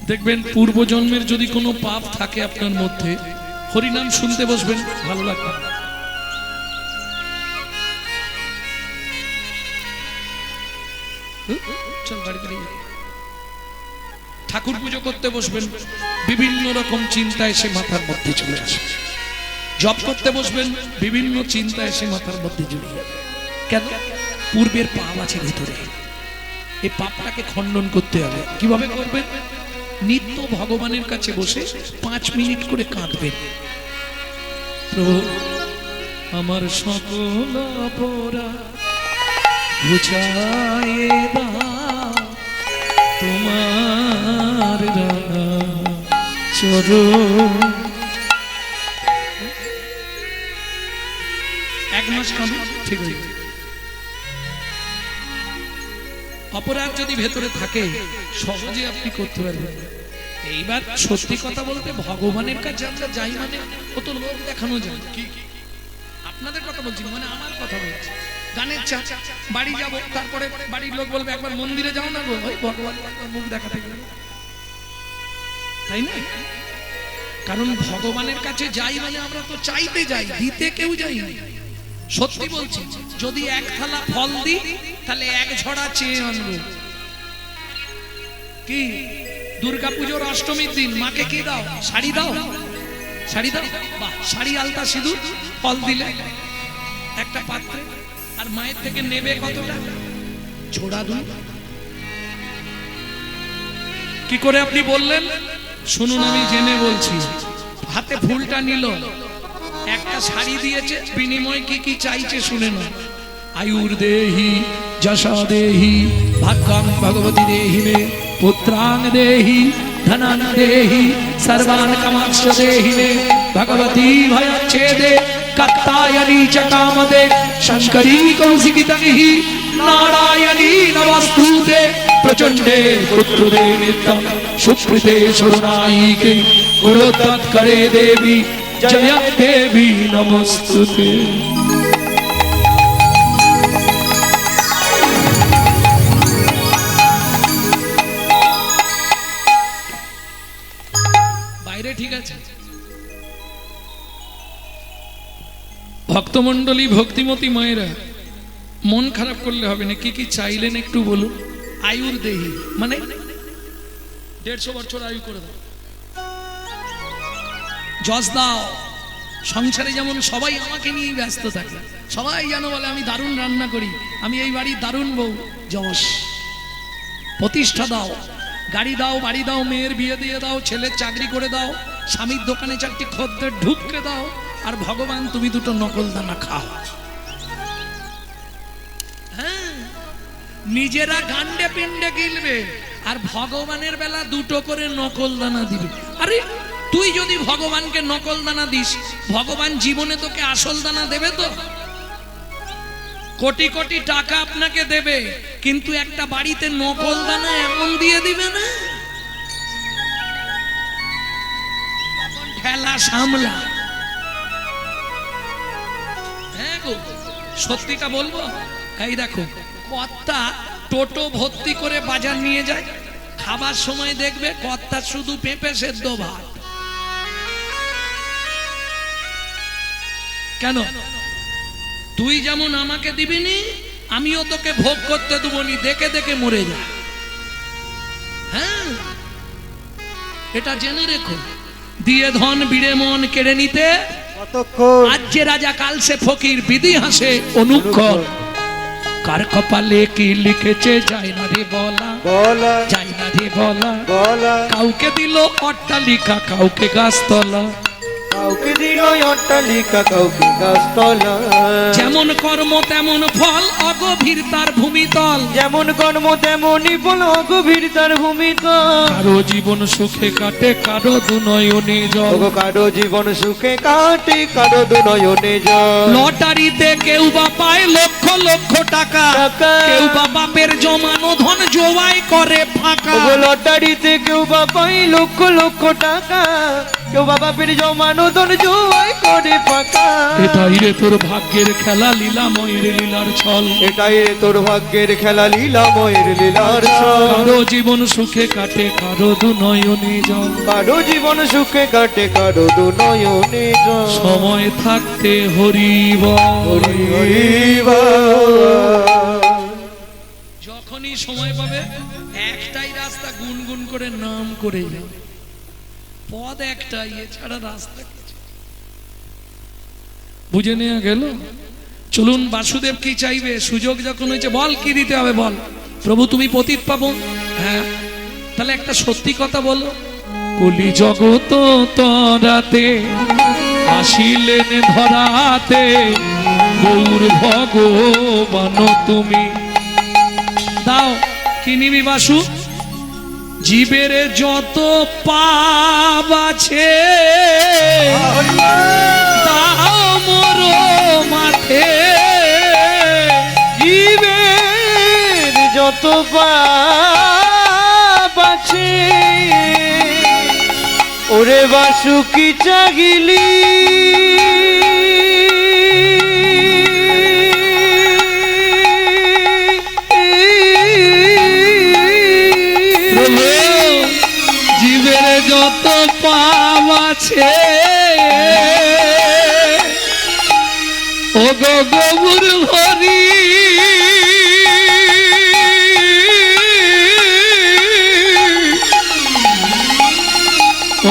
দেখবেন পূর্বজন্মের যদি কোনো পাপ থাকে আপনার মধ্যে, হরিনাম শুনতে বসবেন, ভালো লাগবে। চল বাড়ি বাড়ি। ঠাকুর পুজো করতে বসবেন, বিভিন্ন রকম চিন্তা এসে মাথার মধ্যে চলে আসবে। জপ করতে বসবেন, বিভিন্ন চিন্তা এসে মাথার মধ্যে জড়িয়ে যাবে। কেন? পূর্বের পাপ আছে ভিতরে, এই পাপটাকে খণ্ডন করতে হবে। কিভাবে করবেন? নিত্য ভগবানের কাছে বসে 5 মিনিট করে কাঁদবেন। প্রভু, আমার সকল অপরাধ ঘুচায়ে দাও তোমার রাঙা চরণ। 1 মাস কাঁদুন, ঠিক হয়ে যাবে। অপরাধ যদি ভেতরে থাকে সহজে আপনি করতে পারবেন। এইবার সত্যি কথা বলতে ভগবানের কাছে আমরা যাই মানে ও তো লোক দেখানো যায়। কি আপনাদের কথা বলছি, মানে আমার কথা বলছি। গানের চা, বাড়ি যাব, তারপরে বাড়ির লোক বলবে একবার মন্দিরে যাও না গো, ওই ভগবান মুখ দেখাতে গেল, তাই না? কারণ ভগবানের কাছে যাই মানে আমরা তো চাইতে যাই, দিতে কেউ যাই না। সত্যি বলছি, যদি 1 থালা ফল দিই তাহলে 1 ঝড়া চেয়ে আনবো। কি দুর্গাপুজোর অষ্টমীর দিন মাকে কি দাও? শাড়ি দাও, শাড়ি দাও, বাহ, শাড়ি, আলতা, সিঁদুর, ফল দিলে একটা পাত্রে, আর মায়ের থেকে নেবে কতটা? ঝোড়া দুধ। কি করে আপনি বললেন? শুনুন, আমি জেনে বলছি। হাতে ফুলটা নিল, একটা শাড়ি দিয়েছে, বিনিময়ে কি কি চাইছে শুনে না। আয়ুর দেহি, যশা দেহি, ভাগ্যাং ভগবতী দেহি মে, পুত্রাং দেহি, ধনাং দেহি, সর্বান কামাক্ষ দেহি মে, ভগবতী ভয়চ্ছেদে কাত্তায়নী চ কামদে, শঙ্করী কৌশিকী তঙ্হি, নারায়ণী নমস্তুতে, প্রচণ্ডে পুত্রদে নিত্যং, সুকৃতে শরণায়িকে, গুরুতৎকরে দেবী, জয় দেবী নমস্তুতে। বাইরে ঠিক আছে? ভক্তমণ্ডলী, ভক্তিমতী মায়েরা, মন খারাপ করলে হবে না। কি কি চাইলেন একটু বলুন। আয়ুর দেহি মানে 150 বছর আয়ু করে দাও। যশ দাও। সংসারে যেমন সবাই আমাকে নিয়ে ব্যস্ত থাকে, সবাই যেন বলে আমি দারুণ রান্না করি, আমি এই বাড়ির দারুণ বউ। যশ। প্রতিষ্ঠা দাও, গাড়ি দাও, বাড়ি দাও, মেয়ের বিয়ে দিয়ে দাও, ছেলের চাকরি করে দাও, স্বামীর দোকানে 4টি খদ্দের ঢুককে দাও, আর ভগবান তুমি 2টো নকল দানা খাও। হ্যাঁ, নিজেরা গান্ডে পিণ্ডে গিলবে, আর ভগবানের বেলা 2টো করে নকল দানা দিবে। আরে তুই যদি ভগবানকে নকল দানা দিস, ভগবান জীবনে তোকে আসল দানা দেবে তো? কোটি কোটি টাকা আপনাকে দেবে, কিন্তু একটা বাড়িতে নকল দানা এমন দিয়ে দিবে না। ঠেলা সামলা। হ্যাঁ গো, সত্যিটা বলবো। এই দেখো, কর্তা টোটো ভর্তি করে বাজার নিয়ে যায়, খাবার সময় দেখবে কর্তা শুধু পেঁপে সেদ্ধ ভাত। কেন? তুই যেমন আমাকে দিবিনি, আমিও তোকে ভোগ করতে দেবনি, দেখে দেখে মরে যা। হ্যাঁ, এটা জেনে রেখো। দিয়ে ধন বিড়ে মন কেড়ে নিতে আজ যে রাজা কাল সে ফকির, বিধি হাসে অনুক্ষণ। কার কপালে কি লিখেছে যায় না রে বলা, যায় না রে বলা। কাউকে দিল অট্টালিকা, কাউকে গাছতলা, কাউকে দিল অট্টালিকা, কাউকে গাছতলা। যেমন কর্ম তেমন ফল, অগভীর তার ভূমিতল। যেমন কর্ম তেমনই ফল, অগভীর তার ভূমিতল। কারো জীবন সুখে কাটে, কারো দুনয়নে জল। কারো জীবন সুখে কাটে, কারো দুনয়নে জল। লটারিতে কেউ বা পায় লক্ষ লক্ষ টাকা, কেউ বা বাপের জমানো ধন জোয়াই করে ফাঁকা। লটারিতে কেউ পাপাই লক্ষ লক্ষ টাকা, কেউ বাবা পের জমানো ধন জুয়াই করে ফাঁকা। এটাই রে তোর ভাগ্যের খেলা, লীলাময়ের লীলার ছল। এটাই রে তোর ভাগ্যের খেলা, লীলাময়ের লীলার ছল। কারো জীবন সুখে কাটে, কারো দু নয়নে জল। কারো জীবন সুখে কাটে, কারো দু নয়নে জল। সময় থাকতে হরি বল। যখনই সময় পাবে একটাই রাস্তা, গুনগুন করে নাম করে যাবে। পদ একটাই, এছাড়া রাস্তা কিছু। বুঝে নেওয়া গেল? চলুন, বাসুদেব কি চাইবে? সুযোগ যখন হয়েছে, বল কি দিতে হবে বল। প্রভু তুমি পতিত পাবো। হ্যাঁ, তাহলে একটা সত্যি কথা বলো। কলি জগত তরাতে আসিলেন ধরাতে, গৌর ভগবান তুমি। দাও কি নিবি বাসু? জীবের যত পাপ আছে দাও মোর মাঠে। জীবের যত পাপ আছে, ওরে বাসু কি চাগিলি। জীবের যত পাপ আছে ও গো গৌর হরি,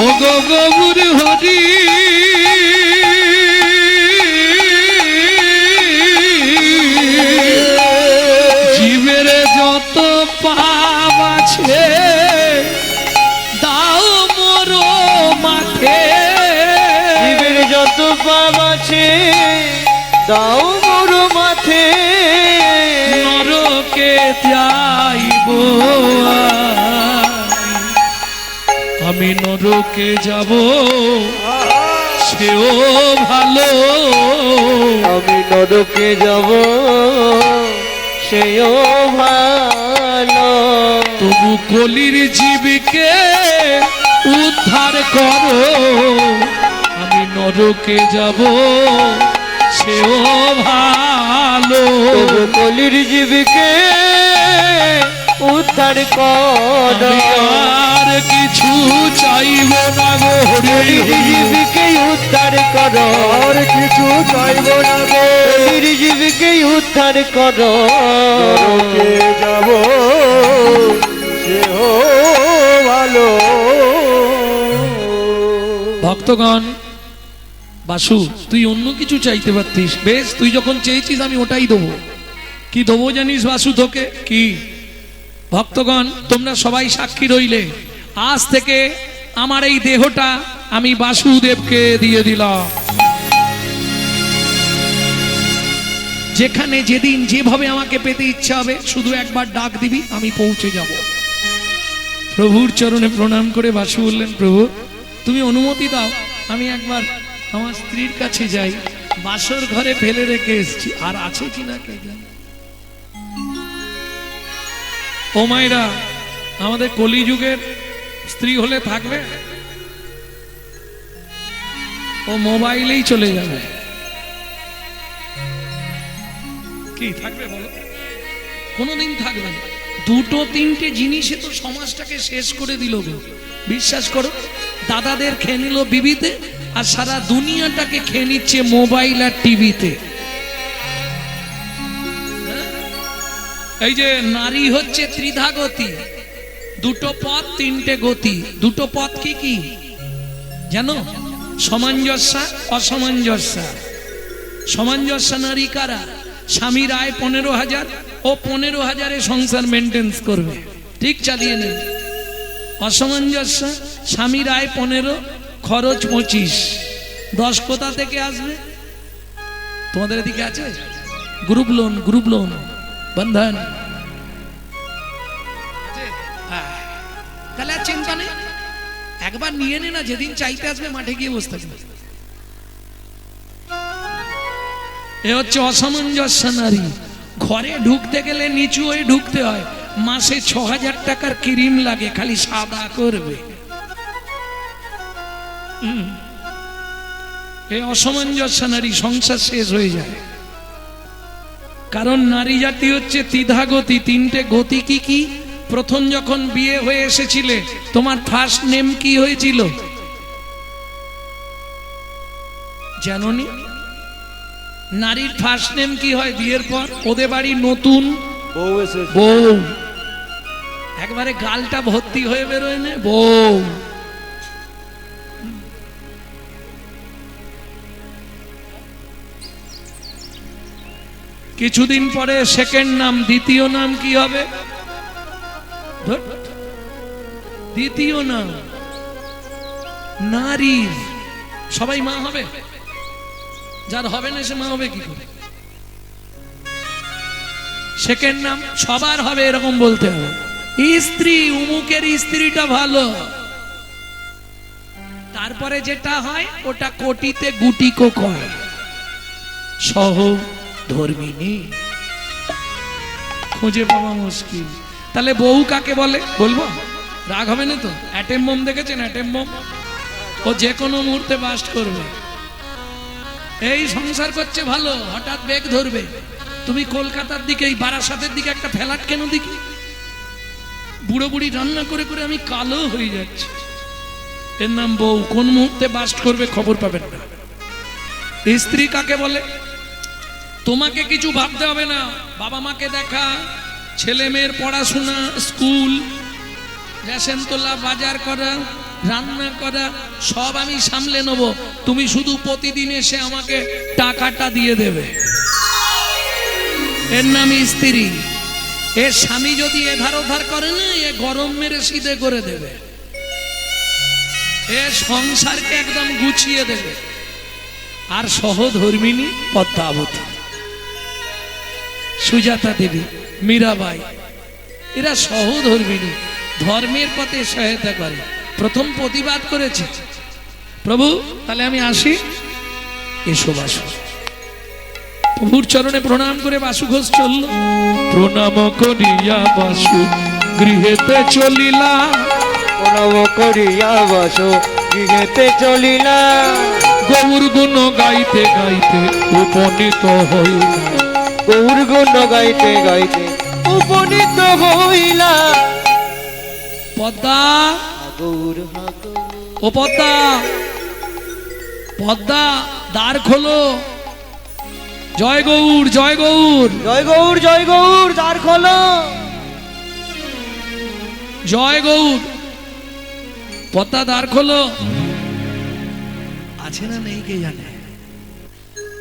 ও গো গৌর হরি। জীবের যত পাপ আছে দাও মোর মাঠে। জীবের যত পাপ আছে দাও মোর মাঠে। নরকে যাইব আমি, নরকে যাব সেও ভালো। আমি নরকে যাব সেও ভালো। তবু কলির জীবকে উদ্ধার করো, আমি নরকে যাব সেও ভালো। তবু কলির জীবকে উদ্ধার কর। আর কিছু চাইব না গো হরি। জীবকে উদ্ধার কর, আর কিছু চাইব না গো। কলির জীবকে উদ্ধার কর। নরকে যাব সেও ভালো। ভক্তগণ, বাসু তুই অন্য কিছু চাইতে পারতিস, বেশ তুই যখন চেয়েছিস আমি ওটাই দেবো। কি দেবো জানিস বাসু তোকে? কি? ভক্তগণ তোমরা সবাই সাক্ষী রইলে, আজ থেকে আমার এই দেহটা আমি বাসুদেবকে দিয়ে দিলাম। যেখানে যেদিন যেভাবে আমাকে পেতে ইচ্ছা হবে শুধু একবার ডাক দিবি, আমি পৌঁছে যাব। প্রভুর চরণে প্রণাম করে বাসু বললেন, প্রভু তুমি অনুমতি দাও আমি একবার আমার স্ত্রীর কাছে যাই, বাসর ঘরে ফেলে রেখে এসেছি, আর আছে কিনা কে জানে। ও মায়েরা, আমাদের কলিযুগের স্ত্রী হলে থাকবে? ও মোবাইলেই চলে যাবে। কি থাকবে বলো? কোনোদিন থাকবে না। দুটো তিনটে জিনিসে তো সমাজটাকে শেষ করে দিল গো। বিশ্বাস করো, দাদাদের খেয়ে নিল বিবিতে, আর সারা দুনিয়াটাকে খেয়ে নিচ্ছে মোবাইল আর টিভিতে। এই যে নারী হচ্ছে ত্রিধা গতি, দুটো পথ তিনটে গতি। দুটো পথ কি কি জানো? সামঞ্জস্য, অসামঞ্জস্য। সামঞ্জস্য নারী কারা? স্বামীর আয় 15,000, ও 15,000-এ সংসার মেনটেন্স করবে, ঠিক চালিয়ে নেবে। অসামঞ্জস্য, স্বামীর আয় 15, খরচ 25, 10 কোথা থেকে আসবে? তোমাদের এদিকে আছে গ্রুপ লোন, গ্রুপ লোন, বন্ধন, তাহলে আর চিন্তা নেই, একবার নিয়ে নে না, যেদিন চাইতে আসবে মাঠে গিয়ে বসতে থাকবে। এ হচ্ছে অসামঞ্জস্য নারী। ঘরে ঢুকতে গেলে নিচু হয়ে ঢুকতে হয়, মাসে ৬,০০০ টাকার ক্রিম লাগে খালি সাদা করবে। এই অসামঞ্জস্য নারী সংসার শেষ হয়ে যায়। কারণ নারী জাতি হচ্ছে দ্বিধাগতি। তিনটে গতি কি কি? প্রথম যখন বিয়ে হয়ে এসেছিলে তোমার ফার্স্ট নেম কি হয়েছিল জানোনি? নারীর ফার্স্ট নেম কি হয় বিয়ের পর? ওদের বাড়ি নতুন বউ এসেছে। বউ, একবারে গালটা ভর্তি হয়ে বেরোয় না বউ। কিছুদিন পরে সেকেন্ড নাম, দ্বিতীয় নাম কি হবে? দ্বিতীয় নাম নারীর। সবাই মা হবে? যার হবে না সে মা হবে কি করে? সেকেন্ড নাম সবার হবে এরকম বলতে হবে। স্ত্রী, উমুকের স্ত্রীটা ভালো। তারপরে যেটা হয় ওটা কোটিতে গুটিকো কয় সহ ধর্মিনী, খুঁজে পাওয়া মুশকিল। তাহলে বউ কাকে বলে বলবো? রাগ হবে না তো? অ্যাটেম বোম দেখেছেন? অ্যাটেম বোম ও যে কোনো মুহূর্তে বাস্ট করবে। এই সংসার করছে ভালো, হঠাৎ বেগ ধরবে। তুমি কলকাতার দিকে, এই বারাসাতের দিকে একটা ফ্ল্যাট কেন দেখি, বুড়ো বুড়ি রান্না করে করে আমি কালো হয়ে যাচ্ছি। এর নাম বউ। কোন মুহূর্তে বাস্ট করবে খবর পাবেন না। স্ত্রী কাকে বলে? তোমাকে কিছু ভাবতে হবে না। বাবা মাকে দেখা, ছেলে মেয়ের পড়াশোনা, স্কুল, রেশন তোলা, বাজার করা, রান্না করা সব আমি সামলে নেব। তুমি শুধু প্রতিদিন এসে আমাকে টাকাটা দিয়ে দেবে। এর নাম স্ত্রী। এর স্বামী যদি এধার ওধার করে না, এ গরম মেরে সিধে করে দেবে। এ সংসারকে একদম গুছিয়ে দেবে। আর সহধর্মিনী পদ্মাবতী, সুজাতা দেবী, মীরাবাই, এরা সহধর্মিনী, ধর্মের পথে সহায়তা করে। প্রথম প্রতিবাদ করেছে প্রভু তাহলে আমি আসি, এসো বাসু। প্রভুর চরণে প্রণাম করে বাসু ঘোষ চলল। প্রণাম করিয়া বাসু গৃহেতে চলিলা, প্রণাম করিয়া বাসু গৃহেতে চলিলা। গৌর গুণ গাইতে গাইতে উপনীত হইলা, গৌর গুণ গাইতে গাইতে উপনীত হইলা। পদ্মা, গৌর ও পদ্মা, পদ্মা দ্বার খোলো। জয় গৌর, জয় গৌর, জয় গৌর, জয় গৌর, দ্বার খোলো। জয় গৌর। পদ্মা দ্বার খোলো। আছে না নেই কে জানে,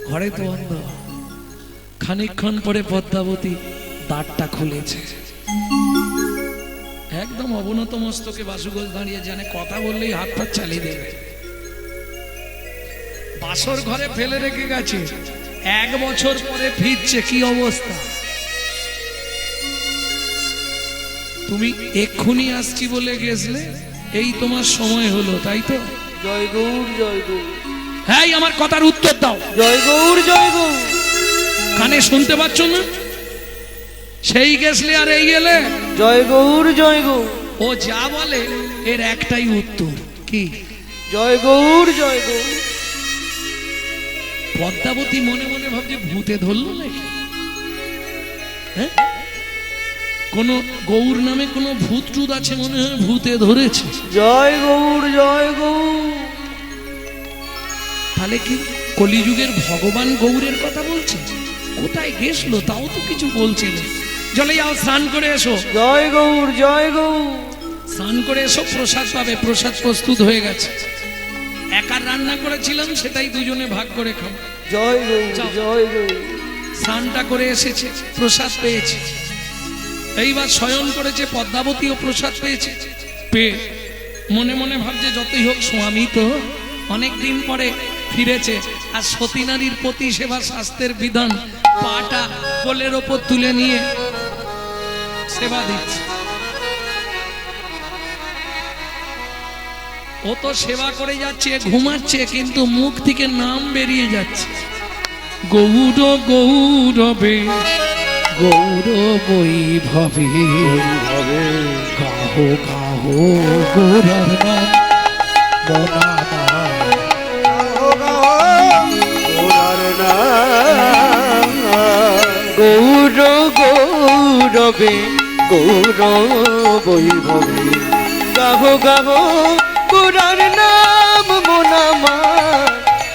ঘরে তো বন্ধ। খানিকক্ষণ পরে পদ্মাবতী দ্বারটা খুলেছে। একদম অবনত মস্তকে বাসুগোল দাঁড়িয়ে, জানে কথা বললেই হাত পা চালিয়ে দেবে। বাসর ঘরে ফেলে রেখে গেছে, 1 বছর পরে ফিরছে, কি অবস্থা। তুমি এক্ষুনি আসছি বলে গেছলে, এই তোমার সময় হলো, তাই তো? জয় গৌর, জয় গৌর। হ্যাঁ, আমার কথার উত্তর দাও। জয় গৌর, জয় গৌর। কানে শুনতে পাচ্ছ না? সেই গেছলে আর এই গেলে। জয় গৌর, জয় গৌর। ও যা বলে এর একটাই উত্তর, কি? জয় গৌর, জয় গৌর। পদ্মাবতী মনে মনে ভাবছে ভূতে ধরলো নাকি? হ্যাঁ, কোন গৌর নামে কোন ভূত টুত আছে মনে হয়, ভূতে ধরেছে। জয় গৌর, জয় গৌর। তাহলে কি কলিযুগের ভগবান গৌরের কথা বলছে? কোথায় গেছলো তাও তো কিছু বলছিল। চলে যাও, স্নান করে এসো। জয় গৌর, জয় গৌর। স্নান করে এসো, প্রসাদ পাবে। প্রসাদ প্রস্তুত হয়ে গেছে। একার রান্না করেছিলাম, সেটাই দুজনে ভাগ করে খাবো। জয় গৌর, জয় গৌর। স্নানটা করে এসেছে, প্রসাদ পেয়েছে। এইবার শয়ন করেছে, পদ্মাবতীও প্রসাদ পেয়েছে। পেয়ে মনে মনে ভাবছে যতই হোক স্বামী তো অনেক দিন পরে ফিরেছে। আর সতী নারীর প্রতি সেবা শাস্ত্রের বিধান, পাটা কোলের ওপর তুলে নিয়ে সেবা দিচ্ছে। ও তো সেবা করে যাচ্ছে, ঘুমাচ্ছে, কিন্তু মুখ থেকে নাম বেরিয়ে যাচ্ছে, গৌর গৌরবে গৌর বৈভবে হবে গাহো গাহো গৌরার নাম মনামা ওরার নাম গৌর গৌরবে গৌর বৈভবে গাহো গাহো গোরার নাম মোনামা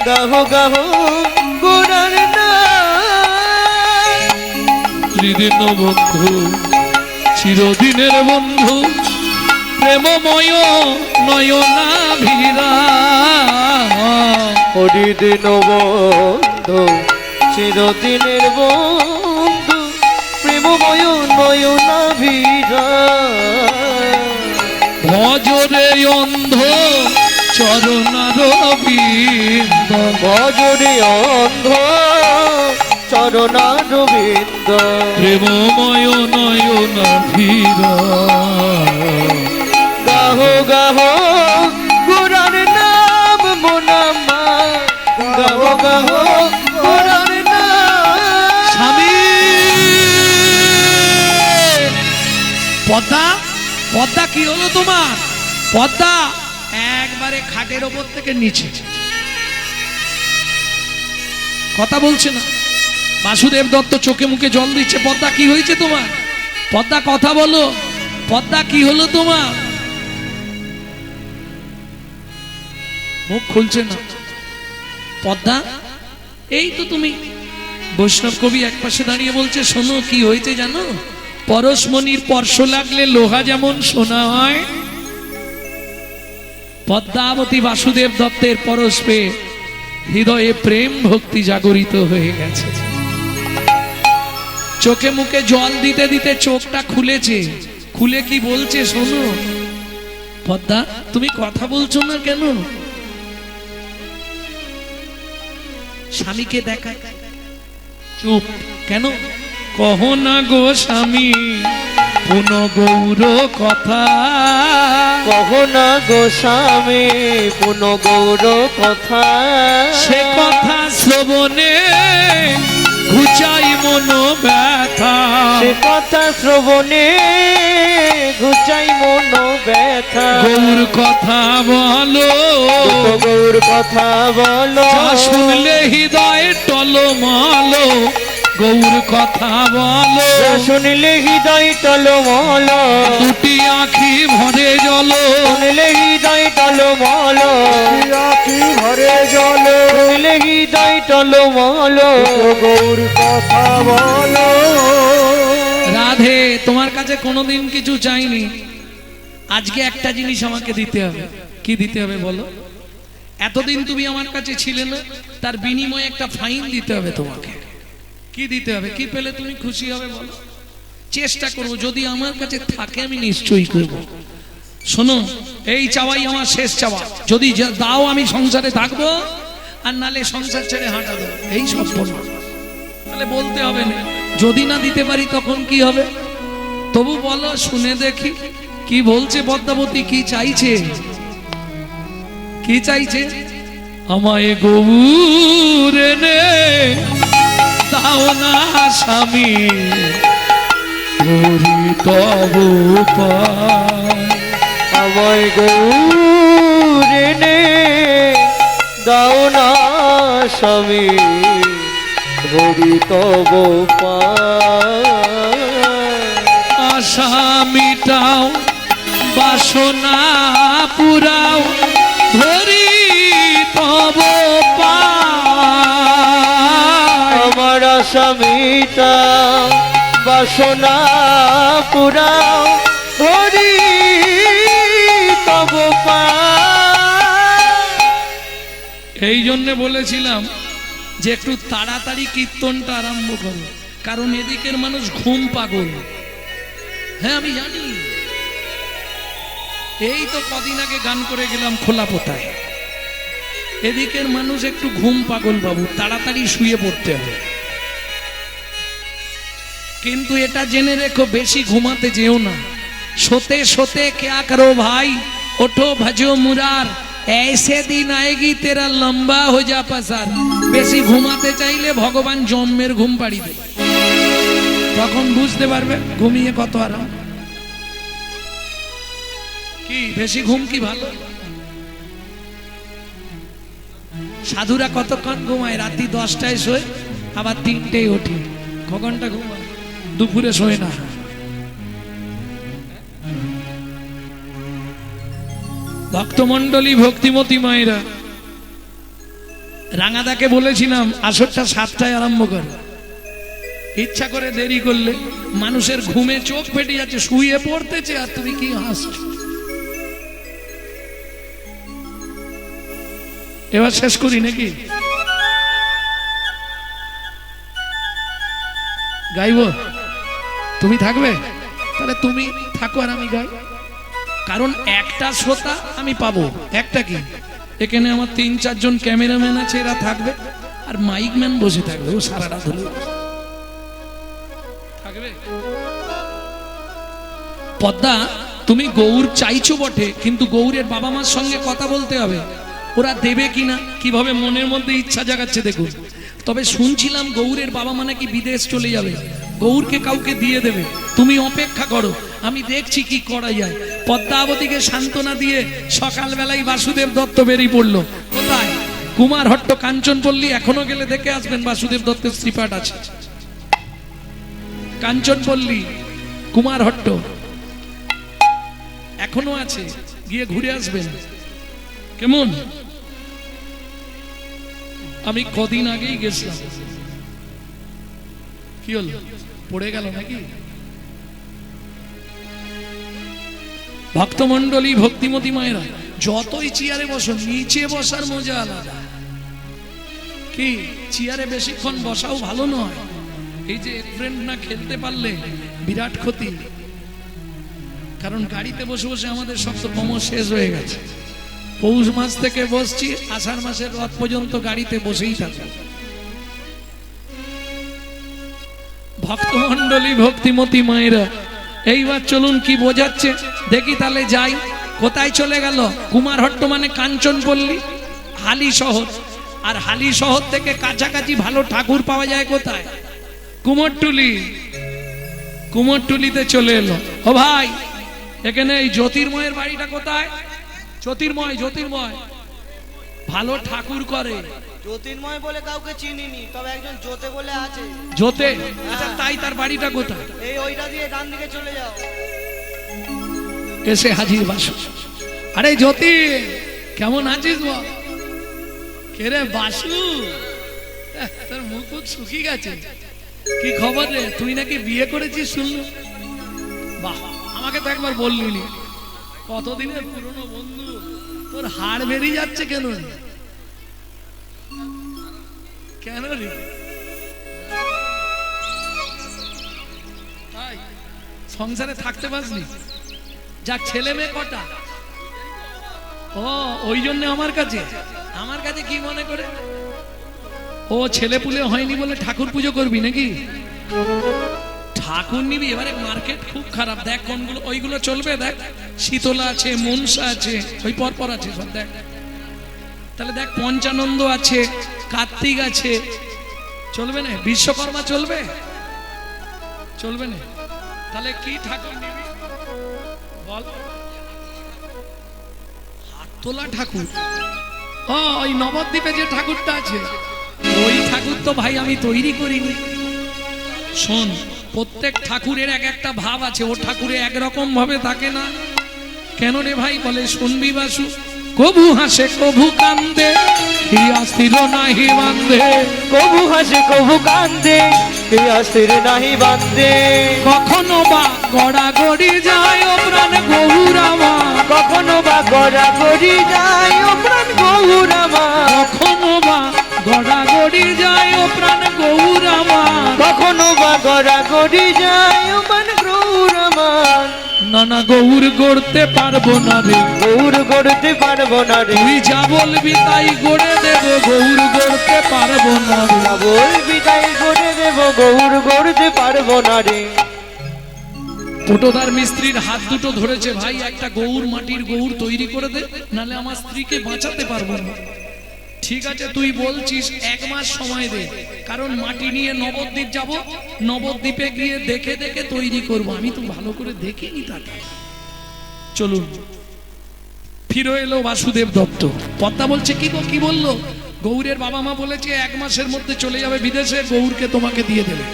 গাহো গাহো গোরার নাম ত্রিদিন বন্ধু চিরদিনের বন্ধু প্রেমময় নয়নাভিরা হরিদিন বন্ধু চিরদিনের বন্ধু প্রেমময় নয়নাভিরা ভজরে অন্ধ চরণার বৃন্দ ভজরে অন্ধ চরণারবিন্দ প্রেমময় নয়নাভিরা গাহো গাহো গোরার নাম মোনামা গাহো গাহো গোরার নাম স্বামী পদ্মা পদ্মা কি হলো তোমার পদ্মা একবারে খাটের ওপর থেকে নিচে কথা বলছে না বাসুদেব দত্ত চোখে মুখে জল দিচ্ছে পদ্মা কি হয়েছে তোমার পদ্মা কথা বলো পদ্মা কি হলো তোমার মুখ খুলছে না পদ্মা এই তো তুমি বৈষ্ণব কবি একপাশে দাঁড়িয়ে বলছে শোনো কি হয়েছে জানো পরশমণির স্পর্শ লাগলে লোহা যেমন সোনা হয় পদ্মাবতী বাসুদেব দত্তের পরশ পেয়ে হৃদয়ে প্রেম ভক্তি জাগরিত হয়ে গেছে চোখে মুখে জল দিতে দিতে চোখটা খুলেছে খুলে কি বলছে শোনো পদ্মা তুমি কথা বলছো না কেন স্বামীকে দেখা চুপ কেন কহ না গো স্বামী পুন গৌর কথা কহ না গোস্বামী পুন গৌর কথা সে কথা শ্রবণে ঘুচাই মন ব্যথা সে কথা শ্রবণে ঘুচাই মন ব্যথা গৌর কথা বলো গৌর কথা বলো যা শুনলে হৃদয় টলমল গৌর কথা বলো শুনলে হৃদয় টলমল দুটি আঁখি ভরে জল শুনলে হৃদয় টলমল আখি ভরে জল শুনলে হৃদয় টলমল গৌর কথা বলো রাধে তোমার কাছে কোনোদিন কিছু চাইনি আজকে একটা জিনিস আমাকে দিতে হবে কি দিতে হবে বলো এতদিন তুমি আমার কাছে ছিলে না তার বিনিময়ে একটা ফাইন দিতে হবে তোমাকে কি দিতে হবে কি পেলে তুমি খুশি হবে বলো চেষ্টা করব যদি আমার কাছে থাকে আমি নিশ্চয়ই করব শোনো এই চাওয়াই আমার শেষ চাওয়া যদি দাও আমি সংসারে থাকবো আর নালে সংসার ছেড়ে হাঁটা দেবো এই সম্পূর্ণ তাহলে বলতে হবে না যদি না দিতে পারি তখন কি হবে তবু বলো শুনে দেখি কি বলছে পদ্মাবতী কি চাইছে কি চাইছে আমায় গৌর নে দাও না স্বামী হরি তব আমায় গৌর নে দাও না স্বামী হরি তব আশা মিটাও বাসনা পুরাও ধরি তব আমার আসামিটা বাসনা পুরাও হরি তব এই জন্য বলেছিলাম যে একটু তাড়াতাড়ি কীর্তনটা আরম্ভ করো কারণ এদিকের মানুষ ঘুম পাগল হ্যাঁ আমি জানি এই তো কদিন আগে গান করে গেলাম খোলা পোতায় এদিকের মানুষ একটু ঘুম পাগল বাবু তাড়াতাড়ি শুয়ে পড়তে হবে কিন্তু এটা জেনে রেখো বেশি ঘুমাতে যেও না सोते सोते क्या करो भाई उठो भजो मुरार ऐसे दिन आएगी तेरा लंबा हो जा पसार बेशी घुमाते चाइले भगवान जन्मेर घुम पाड़ी दे তখন বুঝতে পারবে ঘুমিয়ে কত আরাম। কি বেশি ঘুম কি ভালো? সাধুরা কতক্ষণ ঘুমায়? রাত্রি 10টায় শোয়, আবার 3টেয় ওঠে। ক ঘন্টা ঘুমায়? দুপুরে শোয় না। ভক্তমন্ডলী, ভক্তিমতী মায়েরা, রাঙাদাকে বলেছিলাম আসরটা 7টায় আরম্ভ করে। ইচ্ছা করে দেরি করলে মানুষের ঘুমে চোখ ফেটে যাচ্ছে, শুয়ে পড়তেছে, আর তুমি কি হাসছো? এবার শেষ করি নাকি? গাইব? তুমি থাকবে? তাহলে তুমি থাকো আর আমি গাই। কারণ একটা শ্রোতা আমি পাবো। একটা কি, এখানে আমার 3-4 জন ক্যামেরাম্যান আছে, এরা থাকবে, আর মাইক ম্যান বসে থাকবে, ও সারাটা ধরে থাকবে। পদ্মা, তুমি গৌর চাইছো বটে, কিন্তু গৌরের বাবা মার সঙ্গে কথা বলতে হবে, ওরা দেবে কিনা, কিভাবে মনের মধ্যে ইচ্ছা জাগাচ্ছে দেখুন। তবে শুনছিলাম গৌরের বাবা মা নাকি বিদেশ চলে যাবে, গৌরকে কাউকে দিয়ে দেবে। তুমি অপেক্ষা করো, আমি দেখছি কি করা যায়। পদ্মাবতীকে সান্ত্বনা দিয়ে সকালবেলায় বাসুদেব দত্ত বেরিয়ে পড়লো। কোথায়? কুমারহট্ট, কাঞ্চনপল্লী। এখনো গেলে দেখে আসবেন, বাসুদেব দত্তের শ্রীপাঠ আছে কাঞ্চনপল্লী, কুমারহট্ট এখনো আছে, গিয়ে ঘুরে আসবেন। কেমন? আমি কদিন আগেই গেছিলাম। কি হলো, পড়ে গেল নাকি? ভক্তমন্ডলী, ভক্তিমতী মায়েরা, যতই চেয়ারে বসো, নিচে বসার মজা আলাদা। কি, চেয়ারে বেশিক্ষণ বসাও ভালো নয়। এই যে ফ্রেন্ড না খেলতে পারলে বিরাট ক্ষতি। কারণ গাড়িতে বসে বসে আমাদের সব তো কম শেষ হয়ে গেছে। পৌষ মাস থেকে বসছি, আষাঢ় মাসের রথ পর্যন্ত গাড়িতে বসেই থাকবো। ভক্তমন্ডলী, ভক্তিমতী মায়েরা, এইবার চলুন কি বোঝাচ্ছে দেখি, তাহলে যাই। কোথায় চলে গেল? কুমারহট্ট মানে কাঞ্চনপল্লী, হালি শহর। আর হালি শহর থেকে কাছাকাছি ভালো ঠাকুর পাওয়া যায় কোথায়? কুমোরটুলি। কুমোরটুলিতে চলে এলো। ও ভাই, এখানে এই জ্যোতির্ময়ের বাড়িটা কোথায়? জ্যোতির্ময়, জ্যোতির্ময় ভালো ঠাকুর করে। জ্যোতির্ময় বলে কাউকে চিনিনি, তবে একজন জ্যোতে বলে আছে। জ্যোতে? আচ্ছা, তাই তার বাড়িটা কোথায়? এই ওইটা দিয়ে ডান দিকে চলে যাও। এসে হাজির বাসু। আরে জ্যোতি, কেমন আছিস বল? কে রে বাসু? তোর মুখ মুখ শুকিয়ে গেছে, কি খবর রে? তুই নাকি বিয়ে করেছিস শুনলো। বাহ, আমাকে তো একবার বললি নি। কতদিনের পুরনো বন্ধু, তোর হাড় বেরিয়ে যাচ্ছে কেন? কেন রে? সংসারে থাকতে পারসনি? যাক, ছেলে মেয়ে কটা? ও, ওই জন্য আমার কাছে কি মনে করে? ও, ছেলে পুলে হয়নি বলে ঠাকুর পুজো করবি নাকি? ঠাকুর নিবি? এবারে মার্কেট খুব খারাপ। দেখ কোনগুলো, ওইগুলো চলবে। দেখ, শীতলা আছে, মনসা আছে, ওই পরপর আছে সব। দেখ তাহলে, দেখ পঞ্চানন্দ আছে, কার্তিক আছে, চলবে না? বিশ্বকর্মা চলবে? চলবে না? তাহলে কি ঠাকুর নিবি বল? হাততোলা ঠাকুর? ও, ওই নবদ্বীপে যে ঠাকুরটা আছে, ওই ঠাকুর তো ভাই আমি তৈরি করিনি। শোন, প্রত্যেক ঠাকুরের এক একটা ভাব আছে, ও ঠাকুরে একরকম ভাবে থাকে না। কেন রে ভাই? বলে শুনবি বাসু, কবু হাসে কবু কান্দে, হিয়া স্থির নাহি বান্ধে। কবু হাসে কবু কান্দে, হিয়া স্থির নাহি বান্ধে। কখনো বা গড়াগড়ি যায় ও প্রাণ গৌরামা, কখনো বা গড়াগড়ি যায় ও প্রাণ গৌরামা। কখনো বা গড়াগড়ি যায় ও প্রাণ গৌরামা। কখনো বা গড়াগড়ি যায় ও প্রাণ গৌরামা। না না, গৌর গড়তে পারবো না রে, গৌর গড়তে পারবো না রে। তুই যা বলবি তাই গড়ে দেব, গৌর গড়তে পারবো না রে। যা বলবি তাই গড়ে দেব, গৌর গড়তে পারবো না রে। পটোদার মিস্ত্রির হাত দুটো ধরেছে, ভাই একটা গৌর, মাটির গৌর তৈরি করে দে, নালে আমার স্ত্রীকে বাঁচাতে পারবো না। ঠিক আছে তুই বলছিস 1 মাস সময় দে, কারণ মাটি নিয়ে নবদ্বীপ যাব, নবদ্বীপে গিয়ে দেখে দেখে তৈরি করব। আমি তো ভালো করে দেখিনি তাকে। চলুন। ফিরে এলো বাসুদেব দত্ত। পদ্মা বলছে কি গো, কি বললো? গৌরের বাবা মা বলেছে 1 মাসের মধ্যে চলে যাবে বিদেশে, গৌরকে তোমাকে দিয়ে দেবে।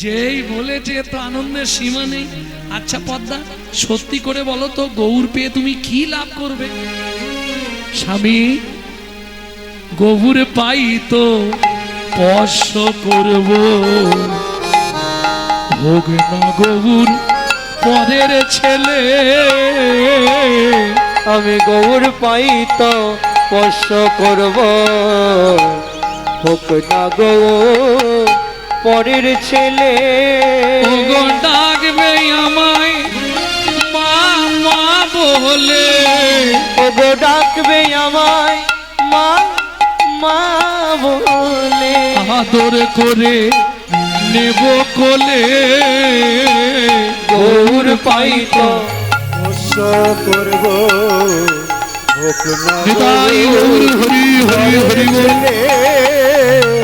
যেই বলেছে তো আনন্দের সীমা নেই। আচ্ছা পদ্মা, সত্যি করে বলো তো, গৌর পেয়ে তুমি কি লাভ করবে? স্বামী, গৌর পাই তো স্পর্শ করব, হোক না গৌর পরের ছেলে। আমি গৌর পাই তো স্পর্শ করব, হোক না গৌর পরের ছেলে। ওগো ডাকবে আমায় মা মা বলে, ওগো ডাকবে আমায় মা মা বলে, আদর করে নেব কোলে। গৌর পাই তো স্পর্শ করব, হোক না নিতাই গৌর হরি হরি হরি বল।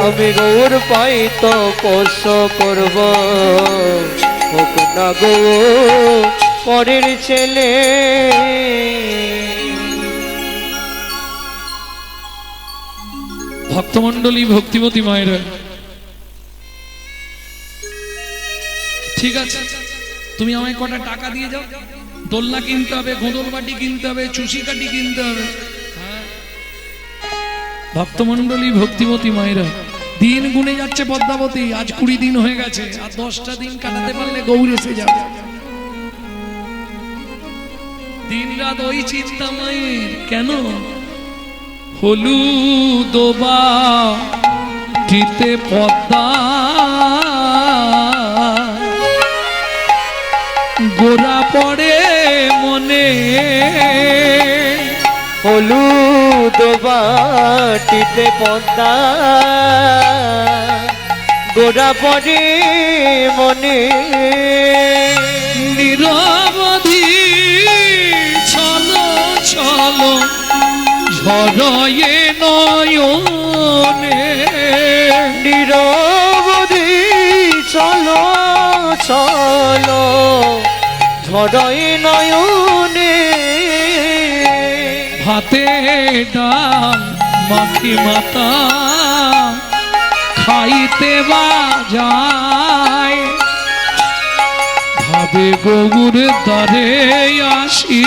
আমি গৌর পাই তো স্পর্শ করব, হোক না গৌর পরের ছেলে। ভক্তমণ্ডলী, ভক্তিমতী মায়েরা, ঠিক আছে তুমি আমায় কটা টাকা দিয়ে যাও, দোলনা কিনতে হবে, গোদল বাটি কিনতে হবে, চুষি কাটি কিনতে হবে। ভক্তমণ্ডলী, ভক্তিমতী মায়েরা, দিন গুনে যাচ্ছে পদ্মাবতী। আজ 20 দিন হয়ে গেছে, আর 10টা দিন কাটাতে পারলে গৌর এসে যাবে। দিন রাত ওই চিন্তা মায়ের। কেন? হলুদ বাটিতে পদ্মা গোরা পড়ে মনে, হলুদ বাটিতে পদ্মা গোরা পড়ে মনে, নিরবধি ছলো ছলো ঝরয়ে নয়নে, নিরবধি চলো চলো ঝড়ে নয়নে, ভাতে ডাল মাখি মাতা খাইতে বা যায়, ভাবে গৌর দ্বারে আসি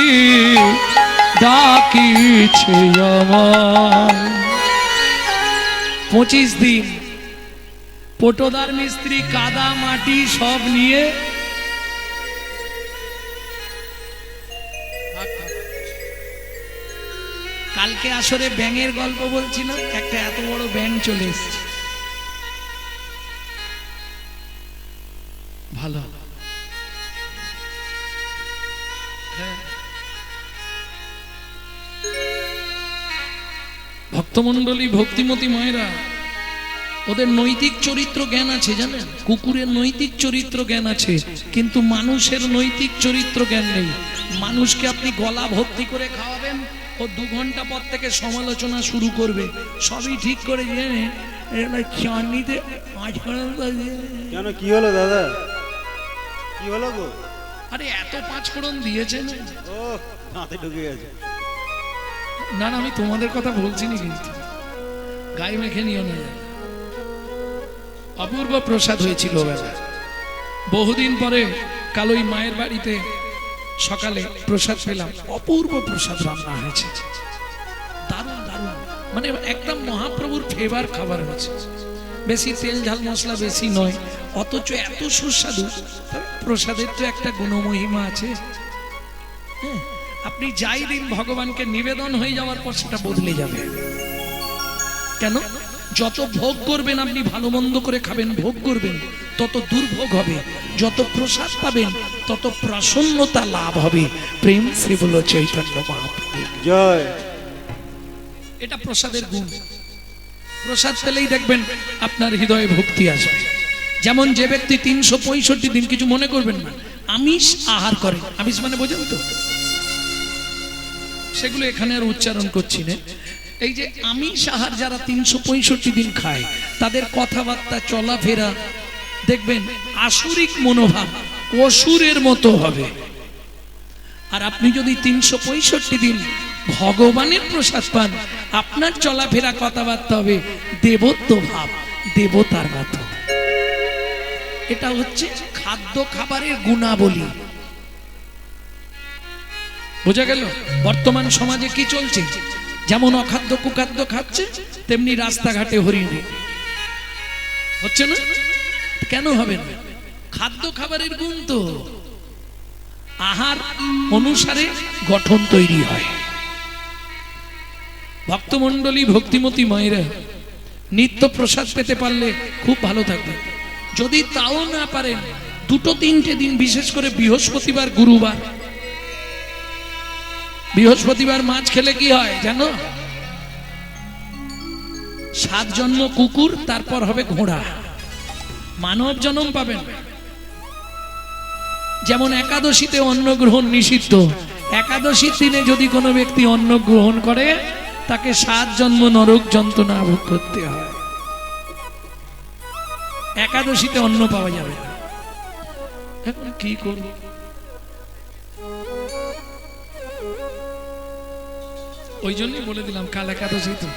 ডাকিছে আমায়। 25 দিন পটোদার মিস্ত্রি কাদা মাটি সব নিয়ে কালকে আসরে ব্যাঙের গল্প বলছিলাম, একটা এত বড় ব্যাঙ চলে এসেছে। ভালো ভক্তমণ্ডলী, ভক্তিমতী মায়েরা, ওদের নৈতিক চরিত্র জ্ঞান আছে জানেন? কুকুরের নৈতিক চরিত্র জ্ঞান আছে, কিন্তু মানুষের নৈতিক চরিত্র জ্ঞান নেই। মানুষকে আপনি গলা ভর্তি করে খাওয়াবেন, ও 2 ঘন্টা পর থেকে সমালোচনা শুরু করবে। সবই ঠিক করে জেনে চাটনিতে 5 ফোড়ন কেন, কি হলো দাদা, কি হলো গো? আরে এত 5 ফোড়ন দিয়েছে না। ও দাঁতে ঢুকে গেছে। না না, আমি তোমাদের কথা বলছি না, কিন্তু গায়ে মেখে নিও না। অপূর্ব প্রসাদ হয়েছিল বেলা। বহুদিন পরে কাল ওই মায়ের বাড়িতে সকালে প্রসাদ পেলাম। অপূর্ব প্রসাদ রান্না হয়েছে, দারুণ দারুণ, মানে একদম মহাপ্রভুর ফেভার খাবার হয়েছে। বেশি তেল ঝাল মশলা বেশি নয়, অথচ এত সুস্বাদু। প্রসাদের তো একটা গুণমহিমা আছে। হ্যাঁ, আপনি যাই দিন ভগবানকে নিবেদন হয়ে যাওয়ার পর সেটা বদলে যাবে। কেন? যত ভোগ করবেন আপনি, ভালো মন্দ করে খাবেন, ভোগ করবেন, তত দুর্ভোগ হবে। যত প্রসাদ পাবেন তত প্রসন্নতা লাভ হবে। প্রেম সে বলো চৈতন্য মহাপ্রভু জয়। এটা প্রসাদের গুণ। প্রসাদ পেলেই দেখবেন আপনার হৃদয়ে ভক্তি আসবে। যেমন যে ব্যক্তি 365 দিন, কিছু মনে করবেন না, আমিষ আহার করেন, আমিষ মানে বোঝেন তো, সেগুলো এখানে আর উচ্চারণ করছি না। এই যে আমি সাহার যারা 365 দিন খায় তাদের কথাবার্তা চলাফেরা দেখবেন আসুরিক মনোভাব, অসুরের মতো হবে। আর আপনি যদি 365 দিন ভগবানের প্রসাদ পান, আপনার চলাফেরা কথাবার্তা হবে দেবত্ব ভাব, দেবতার মতো। এটা হচ্ছে খাদ্য খাবারের গুণাবলী। বোঝা গেল? বর্তমান সমাজে কি চলছে? যেমন অখাদ্য কুখাদ্য খাচ্ছে, তেমনি রাস্তাঘাটে হরিণ হচ্ছে না? কেন হবে না? খাদ্য খাবারের গুণ তো আহার অনুসারে গঠন তৈরি হয়। ভক্তমণ্ডলী, ভক্তিমতী মায়েরা নিত্য প্রসাদ পেতে পারলে খুব ভালো থাকবে। যদি তাও না পারেন, 2-3টে দিন, বিশেষ করে বৃহস্পতিবার, গুরুবার, বৃহস্পতিবার মাছ খেলে কি হয় জানো? 7 জন্ম কুকুর, তারপর হবে ঘোড়া, মানব জন্ম পাবেন। যেমন একাদশীতে অন্ন গ্রহণ নিষিদ্ধ, একাদশীর দিনে যদি কোনো ব্যক্তি অন্ন গ্রহণ করে তাকে 7 জন্ম নরক যন্ত্রণা ভোগ করতে হয়। একাদশীতে অন্ন পাওয়া যাবে না। এখন কি করব? ওই জন্যই বলে দিলাম কাল একাদশী তো।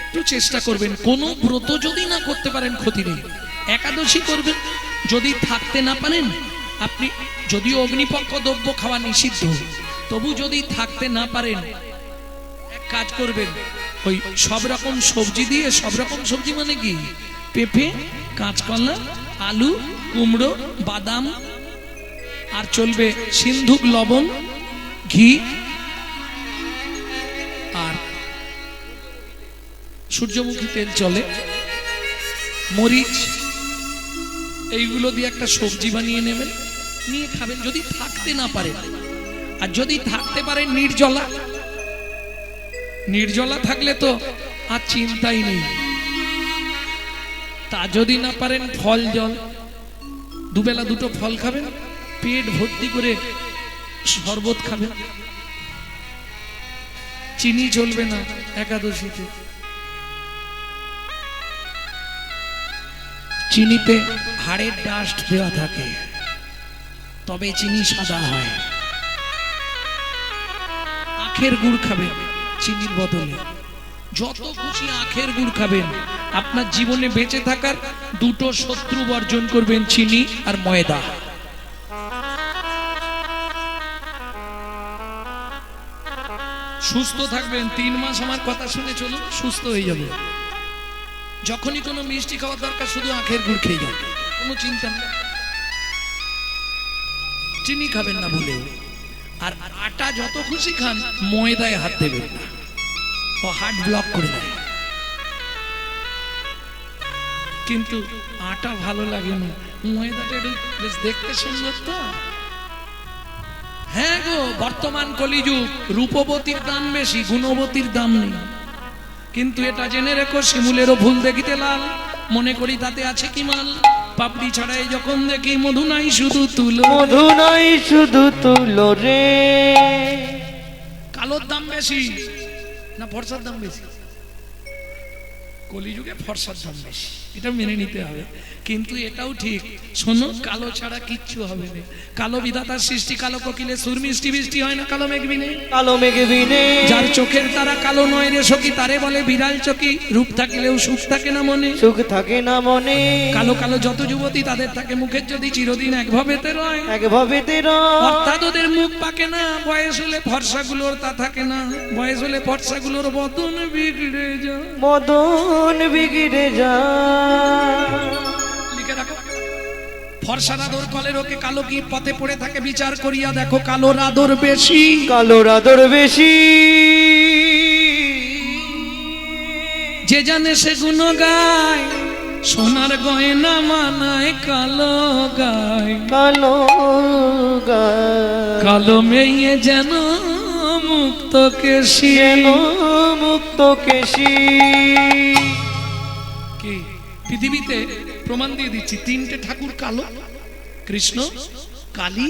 একটু চেষ্টা করবেন, কোন ব্রত যদি না করতে পারেন ক্ষতি নেই, একাদশী করবেন। যদি থাকতে না পারেন, আপনি যদিও অগ্নিপক্ষ দ্রব্য খাওয়া নিষিদ্ধ, তবু যদি থাকতে না পারেন এক কাজ করবেন, ওই সব রকম সবজি দিয়ে, সব রকম সবজি মানে কি, পেঁপে, কাঁচকলা, আলু, কুমড়ো, বাদাম, আর চলবে সিন্ধুক লবণ, ঘি আর সূর্যমুখী তেল চলে, মরিচ, এইগুলো দিয়ে একটা সবজি বানিয়ে নেবেন, নিয়ে খাবেন যদি থাকতে না পারেন। আর যদি থাকতে পারেন নির্জলা, নির্জলা থাকলে তো আর চিন্তাই নেই। তা যদি না পারেন ফল জল, দুবেলা 2টো ফল খাবেন, পেট ভর্তি করে শরবত খাবেন। চিনি চলবে না একাদশীতে, চিনিতে হাড়ের ডাস্ট দেওয়া থাকে, তবে চিনি সাদা হয়। আখের গুড় খাবেন চিনির বদলে, যত খুশি আখের গুড় খাবেন। আপনার জীবনে বেঁচে থাকার 2টো শত্রু বর্জন করবেন, চিনি আর ময়দা। সুস্থ থাকবেন। 3 মাস আমার কথা শুনে চলুন, সুস্থ হয়ে যাবে। যখনই কোনো মিষ্টি খাওয়ার দরকার, শুধু আখের গুড় খেয়ে যান, কোনো চিন্তা নেই। চিনি খাবেন না ভুলেও। আর আটা যত খুশি খান, ময়দায় হাত দেবেন না, ও হার্ট ব্লক করে দেয়। কিন্তু আটা ভালো লাগে না, ময়দাটা একটু বেশ দেখতে সুন্দর তো। হ্যাঁ গো, বর্তমান কলিযুগ, রূপবতীর দাম বেশি, গুণবতীর দাম নেই। কিন্তু এটা জেনে রেখো, শিমুলেরও ফুল দেখিতে লাল, মনে করি তাতে আছে কি মাল। পাপড়ি ছাড়াই যখন দেখি, মধু নাই শুধু তুলো, মধু নাই শুধু তুলো রে। কালোর দাম বেশি না ফর্সার দাম বেশি? কলিযুগে ফর্সার দাম বেশি, এটা মেনে নিতে হবে। কিন্তু এটাও ঠিক, শোনো, কালো ছাড়া কিচ্ছু হবে না। কালো বিধাতার সৃষ্টি, কালো কোকিলে সুর মিষ্টি বৃষ্টি হয় না কালো মেঘ বিনে। কালো মেঘ বিনে যার চোখের তারা কালো নয় রে সখী, তারে বলে বিড়াল চকি। রূপ থাকিলেও সুখ থাকে না মনে, সুখ থাকে না মনে। কালো কালো যত যুবতী, তাদের থাকে মুখের যদি চিরদিন একভাবেতে রয়। একভাবে অর্থাৎ ওদের মুখ পাকে না, বয়স হলে ফর্সাগুলোর তা থাকে না। বয়স হলে ফর্সাগুলোর বদন বিগড়ে যায়, মদন বিগড়ে যায়। লিখে রাখো, ফর্সার আদর কলের ওকে কালো কি পথে পড়ে থাকে, বিচার করিয়া দেখো কালোর আদর বেশি। কালোর আদর বেশি, যে জানে সে গুণ গায়, সোনার গয়না মানায় কালো গায়। কালো গায়, কালো মেয়ে যেন মুক্ত কেশি, যেন মুক্ত কেশি। কি পৃথিবীতে প্রমাণ দিয়ে দিচ্ছি, 3টে ঠাকুর কালো, কৃষ্ণ, কালী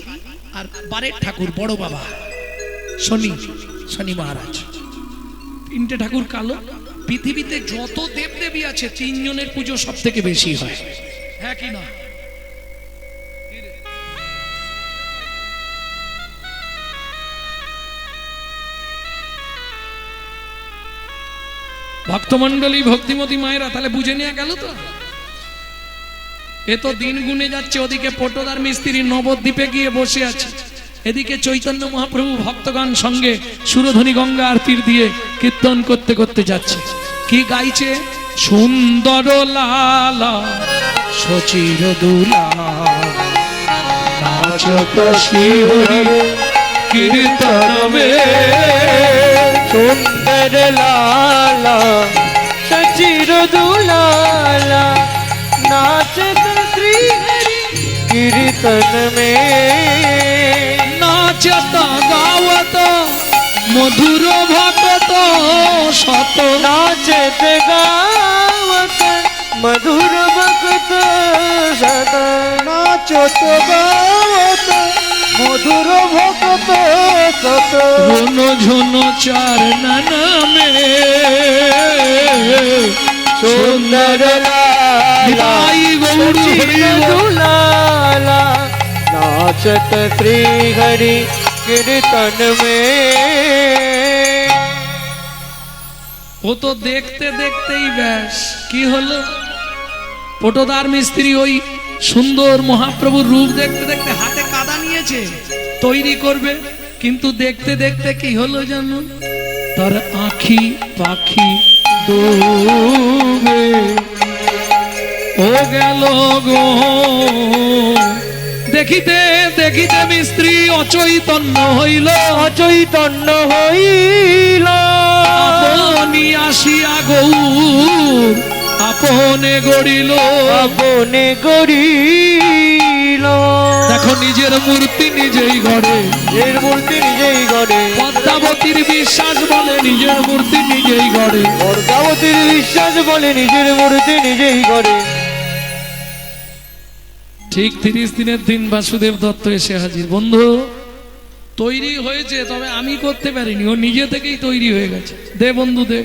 আর বারের ঠাকুর বড় বাবা শনি মহারাজ, তিনটে ঠাকুর কালো। পৃথিবীতে যত দেবদেবী আছে তিনজনের পুজো সব থেকে বেশি হয়, হ্যাঁ কি না? ভক্তমন্ডলী ভক্তিমতী মায়েরা তাহলে বুঝে নেওয়া গেল তো। এ তো দিন গুনে যাচ্ছে, ওদিকে পটদার মিস্ত্রি নবদ্বীপে গিয়ে বসে আছে, এদিকে চৈতন্য মহাপ্রভু ভক্তগণ সঙ্গে সুরধ্বনি গঙ্গা আরতির দিয়ে কীর্তন করতে করতে যাচ্ছে। কি গাইছে? সুন্দর লালা সচির দুলা নাচত শ্রীহরি কীর্তনবে, सुंदर लाला सचिर दुलाला नाचत श्री हरि कीर्तन में, नाचत गावत मधुर भक्त शत, नाचत गावत मधुर भक्त सदा, नाचत गावत मधुर भक्त सत, ঝুন ঝুন চার নামে सुंदर लाला गौर दुलाला नाचत श्री हरि कीर्तन में। ও তো দেখতে দেখতেই ব্যাস কি হলো, পটদার মিস্ত্রি ওই সুন্দর মহাপ্রভুর রূপ দেখতে দেখতে হাতে কাদা নিয়েছে, তৈরি করবে, কিন্তু দেখতে দেখতে কি হলো জানো, তার আঁখি পাখি ডুবে ও গেল গো। দেখিতে দেখিতে মিস্ত্রি অচৈতন্য হইল, অচৈতন্য হইল, আপনি আসিয়া গৌর আপনে গড়িল, আপনে গড়িল। দেখো নিজের মূর্তি নিজেই গড়ে, নিজের মূর্তি নিজেই গড়ে, পদ্মাবতীর বিশ্বাস বলে নিজের মূর্তি নিজেই গড়ে, পদ্মাবতীর বিশ্বাস বলে নিজের মূর্তি নিজেই গড়ে। ঠিক 30 দিনের দিন বাসুদেব দত্ত এসে হাজির। বন্ধু তৈরি হয়েছে, তবে আমি করতে পারিনি, ও নিজে থেকেই তৈরি হয়ে গেছে। দে বন্ধু দে,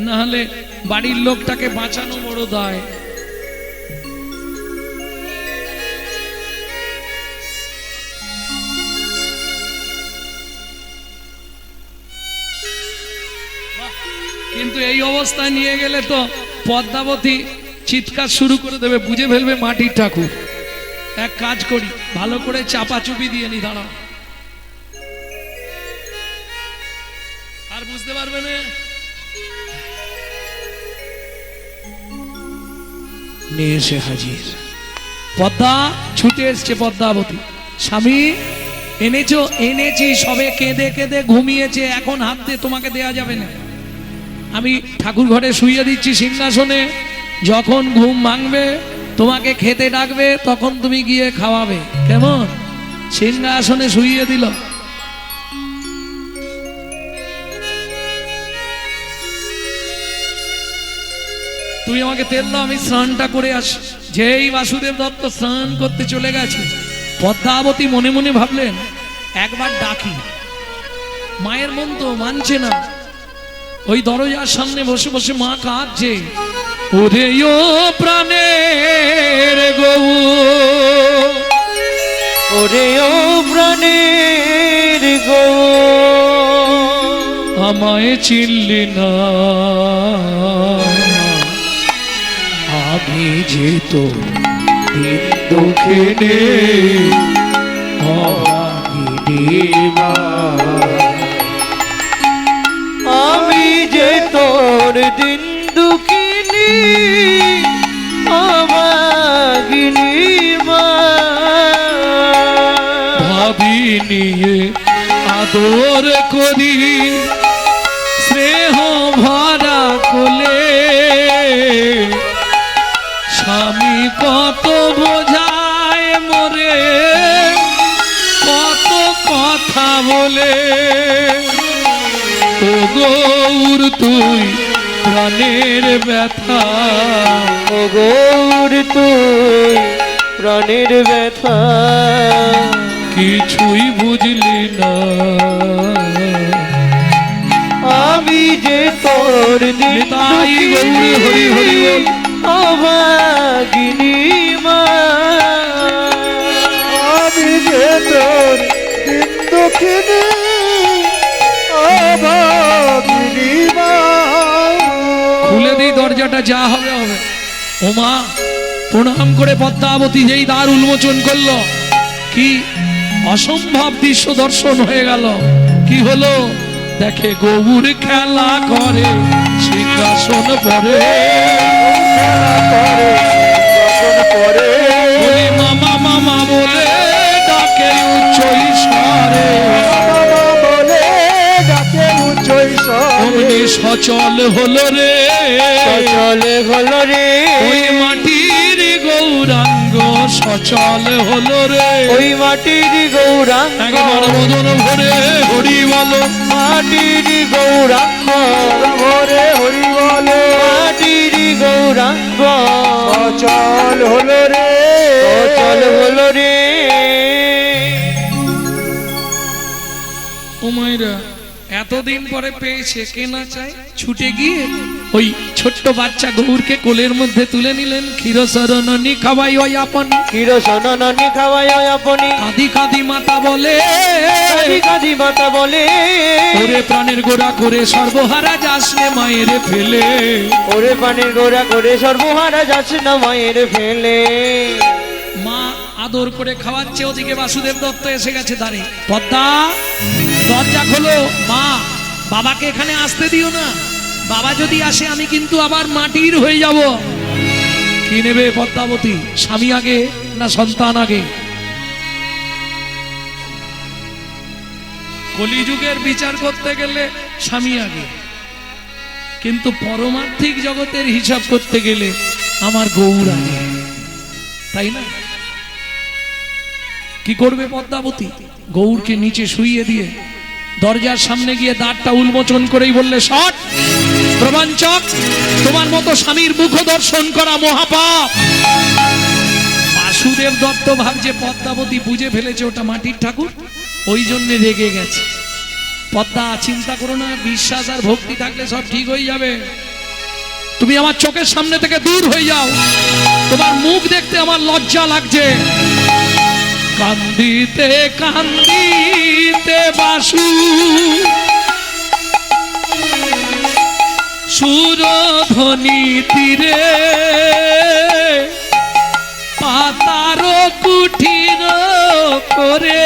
না হলে বাড়ির লোকটাকে বাঁচানো বড় দায়। কিন্তু এই অবস্থায় নিয়ে গেলে তো পদ্মাবতী চিৎকার শুরু করে দেবে, বুঝে ফেলবে মাটির ঠাকুর। এক কাজ করি, ভালো করে চাপা চুপি দিয়ে নি, দাঁড়াও, আর বুঝতে পারবে না। নিয়ে এসে হাজির পদ্মা, ছুটে এসছে পদ্মাবতী, স্বামী এনেছো? এনেছি, সবে কেঁদে কেঁদে ঘুমিয়েছে, এখন হাত দিয়ে তোমাকে দেয়া যাবে না। আমি ঠাকুর ঘরে শুইয়ে দিচ্ছি সিংহাসনে, যখন ঘুম ভাঙবে তোমাকে খেতে ডাকবে, তখন তুমি গিয়ে খাওয়াবে, কেমন? সিংহাসনে শুইয়ে দিল। তুই আমাকে তেল দাও, আমি স্নানটা করে আসি। যেই বাসুদেব দত্ত স্নান করতে চলে গেছে, পদ্মাবতী মনে মনে ভাবলেন একবার ডাকি। মায়ের মন তো মানছে না, ওই দরজার সামনে বসে বসে মা কাঁদছে, ওরে ও প্রাণের গৌ, ওরে ও প্রাণের গৌ, আমায় চিনলি না, আমি যে তো দিন দুঃখে আমি যে তোর দিন দুঃখিনী অভাগিনী মা, ভাবি নিয়ে আদর করি স্নেহ ভরা কোলে, স্বামী কত বোঝায় মোরে, কত কথা বলে, ও গৌর তুই প্রাণের ব্যথা, ও গৌর তুই প্রাণের ব্যথা। কিছুই বুঝলি না। আমি যে তোর নিতাই গৌর হরি হরি বল। অভাগিনী মা, আমি যে তোর দিন দুঃখিনী অভাগিনী মা। খুলে দিই দরজাটা, যা হবে হবে। ওমা প্রণাম করে পদ্মাবতী যেই দ্বার উন্মোচন করলো, কি অসম্ভব দৃশ্য দর্শন হয়ে গেল। কি হলো দেখে, গৌর খেলা করে সিংহাসন পরে, পরে বলি মামা মামা বলে ডাকে উচ্চ ঈশ্বরে, বলে ডাকে উচ্চই অমনি সচল হলো রে চলে হলো রে, ওই মাটির গৌরাঙ্গ সচল হলো রে। ওই মাটির গৌরাঙ্গ, একবার বদন ভরে হরি বলো, মাটির গৌরাঙ্গ, ভরে হরি বলে মাটির গৌরাঙ্গ, অচল হলো রে চল হলো রে। ও মায়েরা এতদিন পরে পেয়েছে, কে না চায়। ছুটে গিয়ে ওই ছোট্ট বাচ্চা গৌরকে কোলের মধ্যে তুলে নিলেন। ক্ষীরসরণী খাওয়াই ওই আপন, ক্ষীর সননী খাওয়ায় আপনি, কাঁদি কাঁদি মাতা বলে, কাঁদি কাঁদি মাতা বলে, ওরে প্রাণের গোড়া করে সর্বহারা যাস নে মায়ের ফেলে। ওরে পানির গোড়া করে সর্বহারা যাচ্ছে না মায়ের ফেলে। মা আদর করে খাওয়াচ্ছে, ওদিকে বাসুদেব দত্ত এসে গেছে দাঁড়ে। পদ্মা দরজা খোলো, মা বাবাকে এখানে আসতে দিও না, বাবা যদি আসে আমি কিন্তু আবার মাটির হয়ে যাব। কি নেবে পদ্মাবতী, স্বামী আগে না সন্তান আগে? কলিযুগের বিচার করতে গেলে স্বামী আগে, কিন্তু পরমার্থিক জগতের হিসাব করতে গেলে আমার গৌর আগে, তাই না? কি করবে পদ্মাবতী? গৌরকে নিচে শুইয়ে দিয়ে দরজার সামনে গিয়ে দ্বারটা উন্মোচন করেই বললে, শট প্রবঞ্চক, তোমার মতো স্বামীর মুখ দর্শন করা মহাপাপ। বাসুদেব দত্ত ভাবছে পদ্মাবতী বুঝে ফেলেছে ওটা মাটির ঠাকুর, ওই জন্য রেগে গেছে। পদ্মা চিন্তা করো না, বিশ্বাস আর ভক্তি থাকলে সব ঠিক হয়ে যাবে। তুমি আমার চোখের সামনে থেকে দূর হয়ে যাও, তোমার মুখ দেখতে আমার লজ্জা লাগছে। কান্দিতে কান্দিতে বাসু সুরধ্বনি তীরে, পাতার কুঠির করে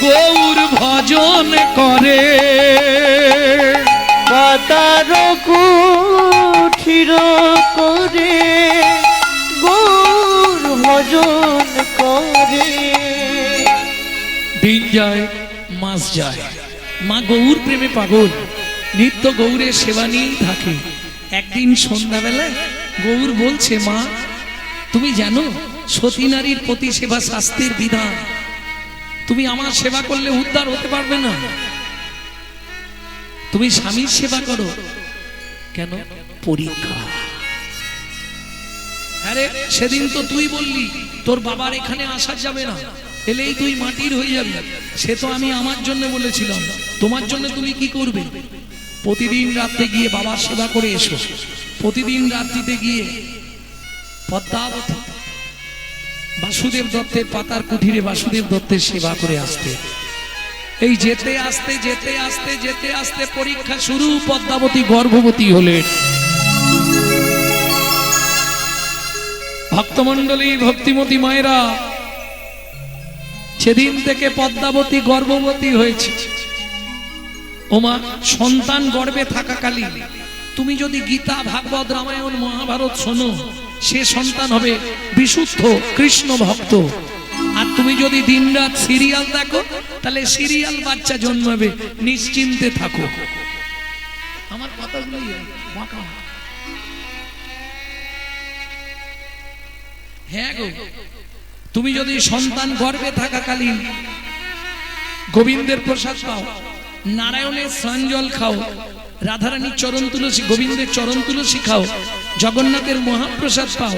গৌর ভজন করে। পাতার কুঠির করে গৌর ভজন করে। দিন যায় মাস যায়, মা গৌর প্রেমে পাগল, নিত্য গৌরের সেবা নিয়েই থাকে। একদিন সন্ধ্যাবেলায় গৌর বলছে, মা তুমি জানো সতী নারীর প্রতি সেবা শাস্ত্রের বিধান, তুমি আমার সেবা করলে উদ্ধার হতে পারবে না, তুমি স্বামীর সেবা করো। কেন? পরীক্ষা। আরে সেদিন তো তুই বললি তোর বাবার এখানে আসা যাবে না, এলেই তুই মাটির হয়ে যাবি। সে তো আমি আমার জন্য বলেছিলাম, তোমার জন্য তুমি কি করবে? প্রতিদিন রাত্রে গিয়ে বাবার সেবা করে এসো। প্রতিদিন রাত্রিতে গিয়ে পদ্মাবতী বাসুদেব দত্তের পাতার কুঠিরে বাসুদেব দত্তের সেবা করে আসতে। এই যেতে আসতে যেতে আসতে যেতে আসতে পরীক্ষা শুরু। পদ্মাবতী গর্ভবতী হলেন। ভক্তমণ্ডলী, ভক্তিমতী মায়েরা, সেদিন থেকে পদ্মাবতী গর্ভবতী হয়েছে। ওমা সন্তান গর্ভে থাকাকালীন তুমি যদি গীতা, ভাগবত, রামায়ণ, মহাভারত শোনো, সে সন্তান হবে বিশুদ্ধ কৃষ্ণ ভক্ত। আর তুমি যদি দিনরাত সিরিয়াল দেখো, তাহলে সিরিয়াল বাচ্চা জন্মাবে। নিশ্চিন্তে থাকো। আমার কথাগুলোই বাঁকা। হ্যাঁ গো, তুমি যদি সন্তান গর্ভে থাকাকালীন গোবিন্দের প্রসাদ পাও, নারায়ণের স্নানজল খাও, রাধারানীর চরণ তুলসী, গোবিন্দের চরণ তুলসী খাও, জগন্নাথের মহাপ্রসাদ পাও,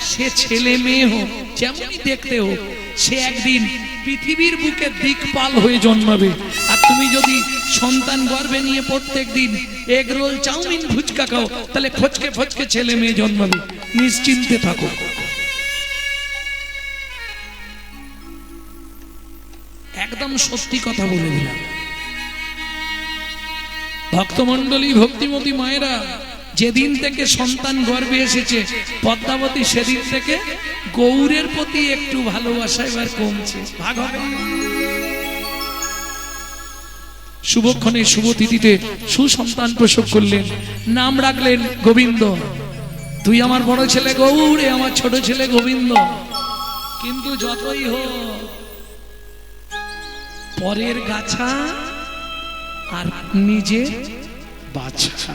সে ছেলে মেয়ে হোক, যেমনই দেখতে হোক, সে একদিন পৃথিবীর বুকে দিকপাল হয়ে জন্মাবে। আর তুমি যদি সন্তান গর্ভে নিয়ে প্রত্যেক দিন এগ রোল চাউমিন ফুচকা খাও, তাহলে ফচকে ফচকে ছেলে মেয়ে জন্মাবে। নিশ্চিন্তে থাকো। একদম সত্যি কথা বলে দিলাম। ভক্তমণ্ডলী, ভক্তিমতী মায়েরা, যেদিন থেকে সন্তান গর্ভে এসেছে পদ্মাবতী, সেদিন থেকে গৌরের প্রতি একটু ভালোবাসা এবার কমছে। ভাগ হবে। শুভক্ষণে শুভ তিথিতে সুসন্তান প্রসব করলেন, নাম রাখলেন গোবিন্দ। তুই আমার বড় ছেলে গৌর, এ আমার ছোট ছেলে গোবিন্দ। কিন্তু যতই হোক পরের গাছা আর নিজে বাছা,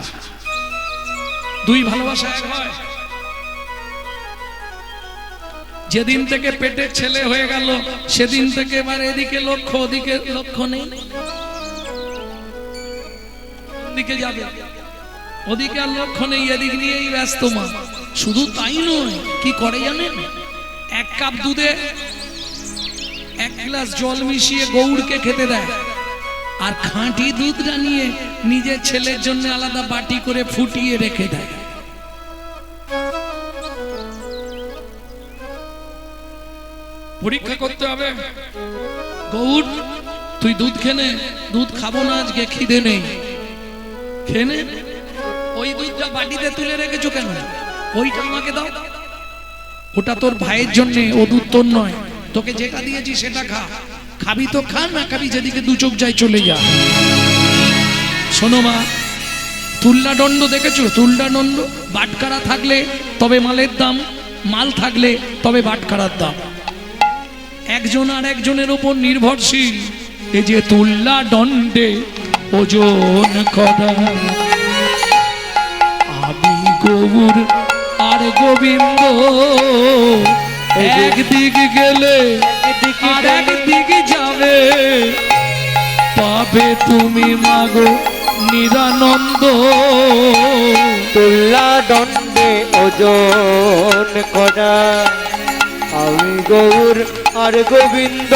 দুই ভালোবাসা এক হয়। যেদিন থেকে পেটের ছেলে হয়ে গেল সেদিন থেকে এবার এদিকে লক্ষ্য ওদিকে লক্ষ্য নেই। দিকে যাবে ওদিকে আর লক্ষ্য নেই, এদিক নিয়েই ব্যস্ত মা। শুধু তাই নয়, কি করে জানেন? 1 কাপ দুধে 1 গ্লাস জল মিশিয়ে গৌড়কে খেতে দেয়, আর খাঁটি দুধটা নিয়ে নিজের ছেলের জন্য আলাদা বাটি করে ফুটিয়ে রেখে দেয়। পরীক্ষা করতে হবে। গৌড়, তুই দুধ খেনে। দুধ খাবো না আজকে, খিদে নেই। খেনে। ওই দুধটা বাটিতে তুলে রেখেছো কেন? ওইটা আমাকে দাও। ওটা তোর ভাইয়ের জন্য, ও দুধ তোর নয়। তোকে যেটা দিয়েছি সেটা খা। খাবি তো খা, না খাবি যেদিকে দু চোখ যায় চলে যা। শোনো মা, তুল্লা দণ্ড দেখেছো? তুল্লা দণ্ড, বাটকারা থাকলে তবে মালের দাম, মাল থাকলে তবে বাটকারার দাম। একজন আর একজনের উপর নির্ভরশীল। এই যে তুল্লা দণ্ডে ওজন করা, আমি গৌর আর গোবিন্দ, একদিক গেলে আর একদিক যাবে, পাবে তুমি মাগো নিরানন্দ। তুল্লা দণ্ডে ওজন করা, আমি গৌর আর গোবিন্দ,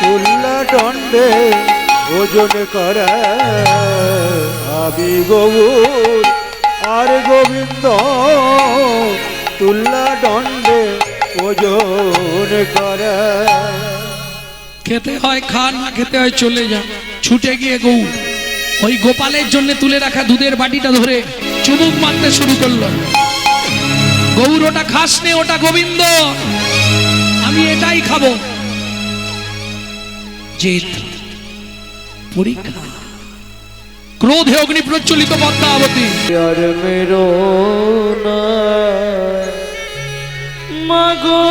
তুল্লা দণ্ডে ওজন করা, আমি গৌর আর গোবিন্দ, তুল্লা দণ্ডে ওজন করা। খেতে হয় খা, না খেতে হয় চলে যা। ছুটে গিয়ে গৌর ওই গোপালের জন্য তুলে রাখা দুধের বাটিটা ধরে চুমুক মারতে শুরু করলো। গৌর, ওটা খাস নে, ওটা গোবিন্দ, আমি এটাই খাবো। জেদ, পরীক্ষা, ক্রোধে অগ্নি প্রজ্বলিত পদ্মাবতী। আর মেরো না মাগো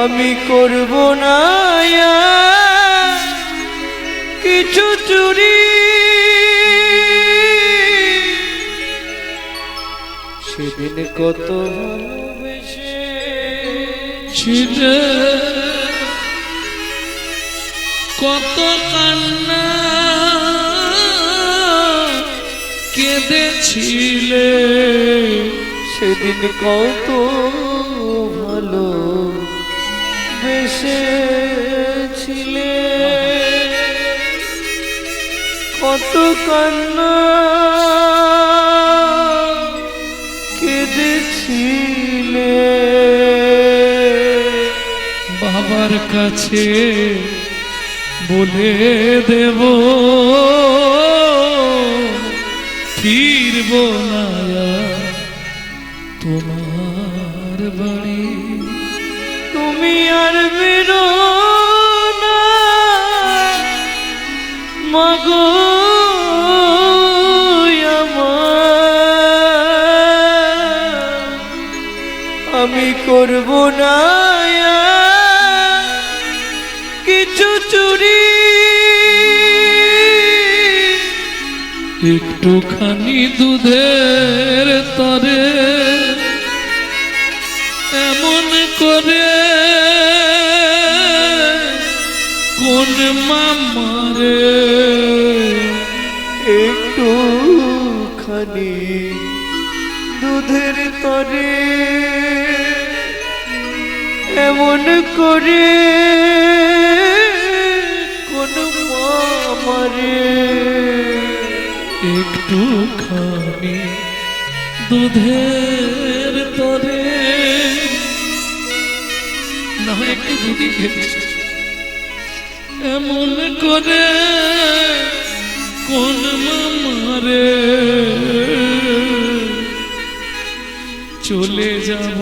আমি করব না কিছু চুরি, সেদিন কত ভালোবেসে ছিলে, কত কান্না কেঁদেছিলে, সেদিন কত ভালো বেসেছিলে, কত কান্না কেঁদেছিলে। বাবার কাছে বলে দেব ফিরব না তোমার বাড়ি। তুমি আর বেরো না মাগো আমি করব না কিছু চুরি, একটুখানি দুধের তরে এমন করে কোন মামারে একটু খানি দুধের তরে এমন করে কোন মারে একটুখানি দুধের তরে না হয় একটু দুধই খেয়েছে, এমন করে কোন মামারে চলে যাব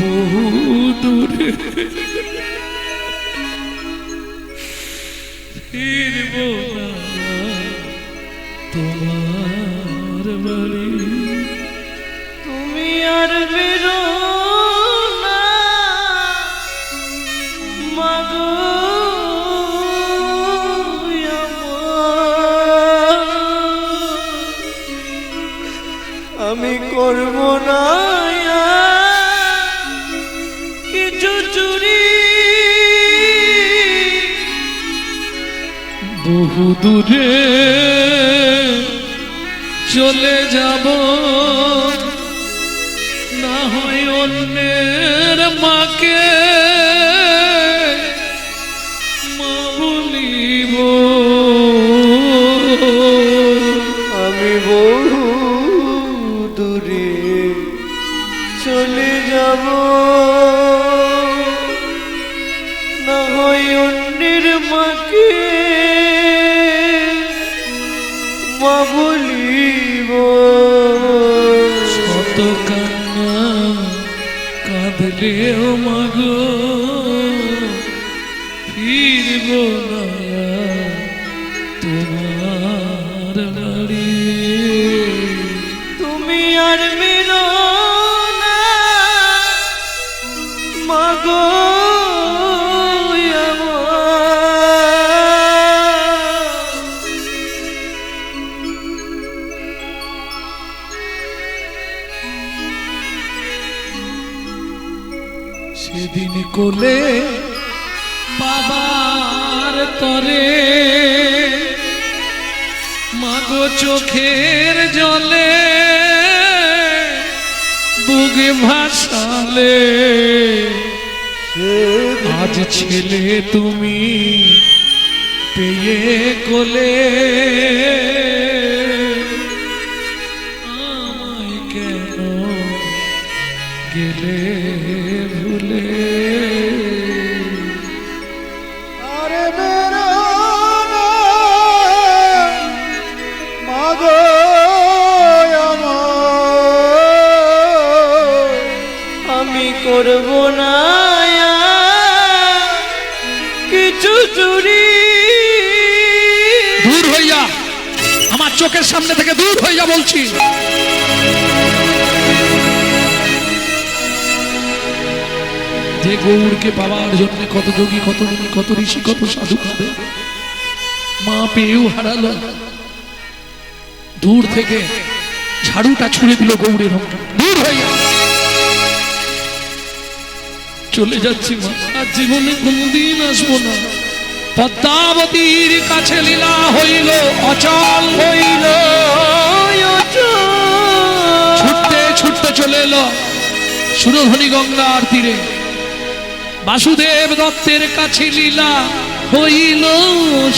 বহু দূরে, ফিরব না তোমার বাড়ি। তুমি আর বেরো না মাগো আমি করব না কিছু চুরি বহু দূরে চলে যাব, না হয় অন্যের মাকে মা বলিব। আমি বহু দূরে চলে যাব, না হয় অন্যের মাকে মা বলিব। শত কান্না কাঁদলেও মাগো ফিরব না তোমার বাড়ি। তুমি আর মেরো না মাগো সেদিন কোলে বাবার তরে মাগো চোখের জলে বুকে ভাসালে, আজ ছেলে তুমি পেয়ে কোলে আমায় কেন গেলে ভুলে। আরে বেরো না মাগো আমার, আমি করব না কিছু চুরি। দূর হইয়া আমার চোখের সামনে থেকে দূর হইয়া বলছি। যে গৌরকে পাওয়ার জন্য কত যোগী, কত মুনি, কত ঋষি, কত সাধু কাঁদে, মা পেয়েও হারালো। দূর থেকে ঝাড়ুটা ছুঁড়ে দিল গৌরের মুখে, দূর হইয়া চলে যাচ্ছি মা, আর জীবনে কোনদিন আসবো না। পদ্মাবতীর কাছে লীলা হইল অচল, হইল ছুটতে ছুটতে চলে এলো সুরধনী গঙ্গার তীরে। বাসুদেব দত্তের কাছে লীলা হইল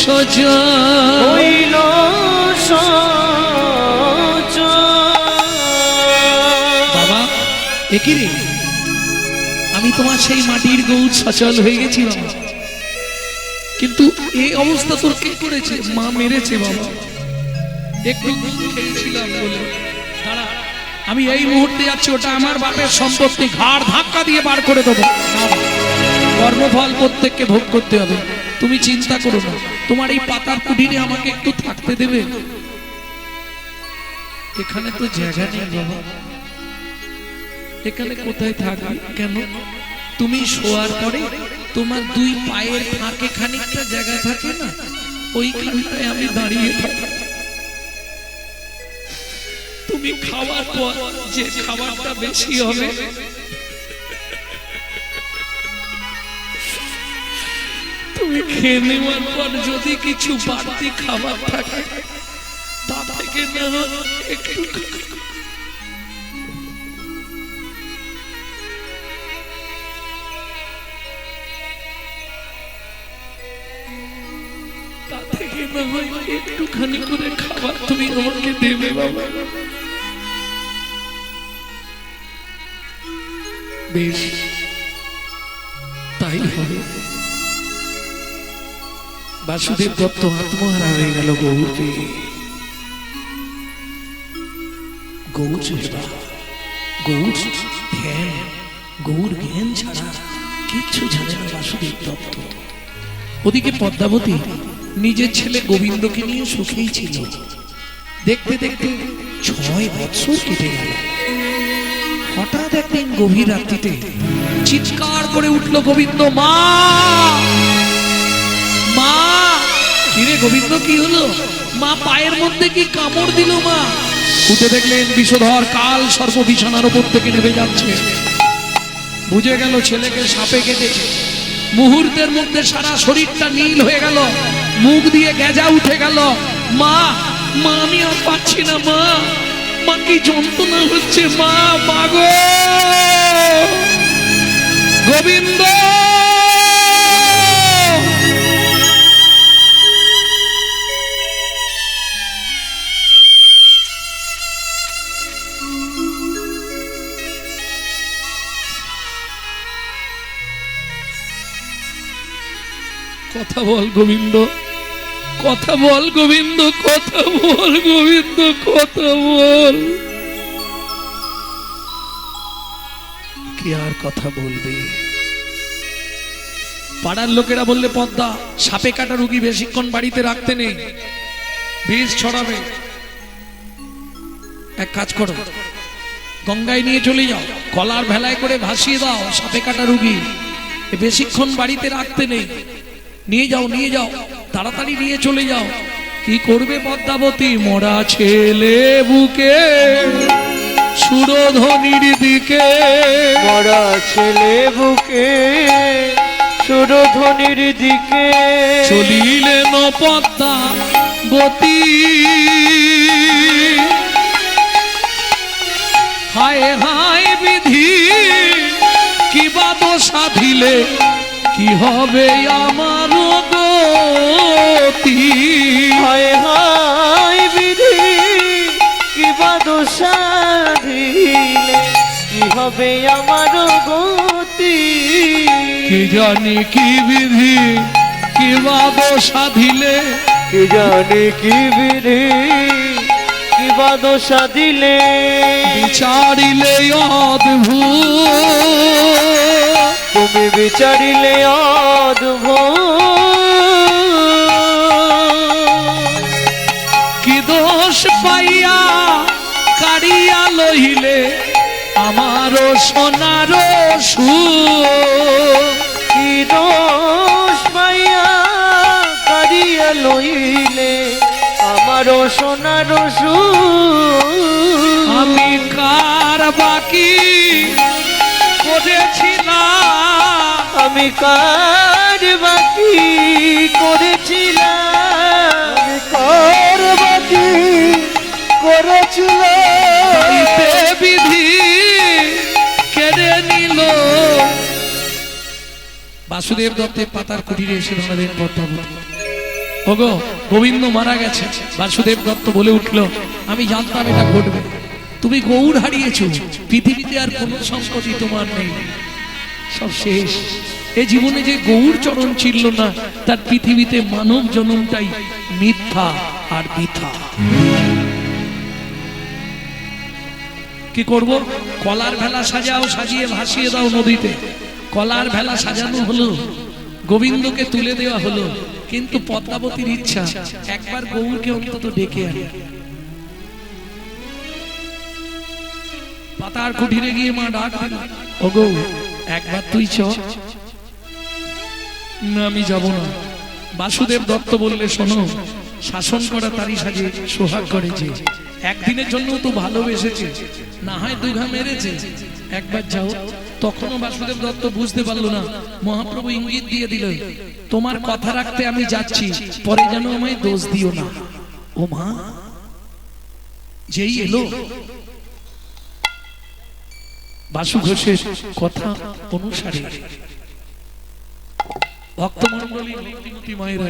সজল, হইল বাবা একই রে, আমি তোমার সেই মাটির গৌর সচল হয়ে গেছি বাবা, কিন্তু এই অবস্থা তোর কে করেছে? মা মেরেছে বাবা, একটু খেয়েছিলাম বলে। দাঁড়া, আমি এই মুহূর্তে যাচ্ছি, ওটা আমার বাপের সম্পত্তি, ঘাড় ধাক্কা দিয়ে বার করে দেবো। কর্মফল প্রত্যেককে ভোগ করতে হবে, তুমি চিন্তা করো না। তোমার এই পাতার কুটিরে আমাকে একটু থাকতে দেবে? এখানে তো জায়গা নেই বাবা, এখানে কোথায় থাকবে? কেন? তুমি শোয়ার পরে তোমার দুই পায়ের ফাঁকে খানিকটা জায়গা থাকে না, ওইখানটায় আমি দাঁড়িয়ে থাকি। তুমি খাওয়ার পর যে খাবারটা বেশি হবে তুমি খেয়ে নেওয়ার পর যদি কিছু বাড়তি খাবার থাকে, তা থেকে থেকে না হয় একটু তা থেকে না হয় একটুখানি করে খাবার তুমি আমাকে দেবে বাবা। বেশ, তাই হবে। বাসুদেব দত্ত আত্মহারা হয়ে গেল গৌর পেয়ে। গৌর সেবা, গৌর ধ্যান, গৌর জ্ঞান ছাড়া কিচ্ছু জানে না বাসুদেব দত্ত। ওদিকে পদ্মাবতী নিজের ছেলে গোবিন্দকে নিয়ে সুখেই ছিল। দেখতে দেখতে 6 বছর কেটে গেল। হঠাৎ একদিন গভীর রাত্রিতে চিৎকার করে উঠল গোবিন্দ, মা মা। কিরে গোবিন্দ, কি হলো? মা পায়ের মধ্যে কি কামড় দিল? মা উঠে দেখলেন বিষধর কাল সর্প বিছানার উপর থেকে নেমে যাচ্ছে। বুঝে গেল ছেলেকে সাপে কেটেছে। মুহূর্তের মধ্যে সারা শরীরটা নীল হয়ে গেল, মুখ দিয়ে গেজা উঠে গেল। মা মা আমি আর পাচ্ছি না, মা মা কি যন্ত্রণা হচ্ছে, মা মাগো। গোবিন্দ কথা বল গোবিন্দ, কথা বল গোবিন্দ, কথা বল গোবিন্দ, কথা বল। কি আর কথা বলবে? পাড়ার লোকেরা বললে, পদ্মা সাপে কাটা রুগী বেশিক্ষণ বাড়িতে রাখতে নেই, বিষ ছড়াবে। এক কাজ করো, গঙ্গায় নিয়ে চলে যাও, কলার ভেলায় করে ভাসিয়ে দাও সাপে কাটা রুগী, বেশিক্ষণ বাড়িতে রাখতে নেই। নিয়ে যাও, নিয়ে যাও, তাড়াতাড়ি নিয়ে চলে যাও। কি করবে পদ্মাবতী? মরা ছেলে বুকে সুরধ্বনির দিকে, মরা ছেলে বুকে সুরধ্বনির দিকে চলিলেন পদ্মাবতী। হায় হায় বিধি, কি বা দোষা দিলে কি হবে আমার গতি? হায় হায় বিধি, কি বা দোষা দিলে কি হবে আমার গতি? কি জানি কি বিধি, কি বা দোষা দিলে, কি জানি কি বিধি, কি বা দোষা দিলে বিচারিলে অদ্ভুত, তুমি বিচারিলে অদ্ভুত। কি দোষ পাইয়া কাড়িয়া লইলে আমার সোনার সুর? কি দোষ পাইয়া কাড়িয়া লইলে আমার সোনার সুর? আমি কার বাকি করেছিলাম, আমি কার বাকি করেছিলাম, আমি কার বাকি করেছিলাম, তাইতে বিধি কেড়ে নিল। বাসুদেব দত্তের পাতার কুটিরে এসে ধরালেন পদ্মাবতী। ওগো গোবিন্দ মারা গেছে। বাসুদেব দত্ত বলে উঠল, আমি জানতাম এটা ঘটবে। তুমি গৌর হারিয়েছো, পৃথিবীতে আর কোন সম্পত্তি তোমার নেই, সব শেষ। এ জীবনে যে গৌর চরণ ছিল না, তার পৃথিবীতে মানব জন্মটাই মিথ্যা আর বৃথা। কি করব? কলার ভেলা সাজাও, সাজিয়ে ভাসিয়ে দাও নদীতে। কলার ভেলা সাজানো হলো, গোবিন্দকে তুলে দেওয়া হলো, কিন্তু পদ্মাবতীর ইচ্ছা একবার গৌরকে অন্তত ডেকে আনে। পাতার কুঠিরে গিয়ে মা ডাক দিল, ও গৌ একবার তুই চ। না আমি যাব না। বাসুদেব দত্ত বললে, শোনো, শাসন করা তারই সাজে সোহাগ করেছে, একদিনের জন্য তো ভালোবেসেছে, না হয় দুঘা মেরেছে, একবার যাও। তখনও বাসুদেব দত্ত বুঝতে পারলো না। মহাপ্রভু ইঙ্গিত দিয়ে দিল, তোমার কথা রাখতে আমি যাচ্ছি, পরে যেন আমায় দোষ দিও না। ও মা, যেই এলো বাসু ঘোষের কথা অনুসারে ভক্তমণ্ডলী ভক্তিমতী মায়েরা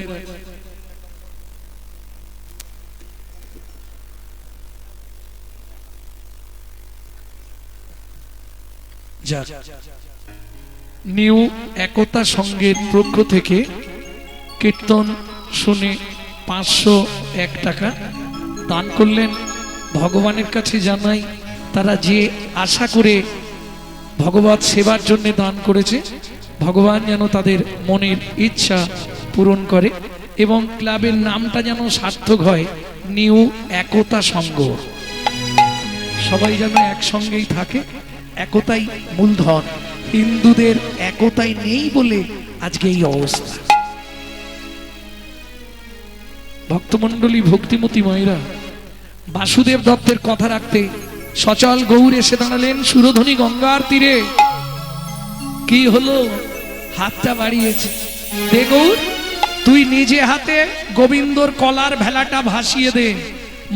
যাক, নিউ একতা সংঘের পক্ষ থেকে কীর্তন শুনে 501 টাকা দান করলেন। ভগবানের কাছে জানাই তারা যে আশা করে ভগবত সেবার জন্য দান করেছে, ভগবান যেন তাদের মনের ইচ্ছা পূরণ করে এবং ক্লাবের নামটা যেন সার্থক হয় নিউ একতা সংঘ। সবাই যেন একসঙ্গেই থাকে, একতাই মূলধন। হিন্দুদের একতাই নেই বলে আজকে এই অবস্থা। ভক্তমণ্ডলী ভক্তিমতী মায়েরা বাসুদেব দত্তের কথা রাখতে সচল গৌর এসে দাঁড়ালেন সুরধনী গঙ্গার তীরে। কি হলো? হাতটা বাড়িয়েছে। দে গৌর, তুই নিজে হাতে গোবিন্দর কলার ভেলাটা ভাসিয়ে দে।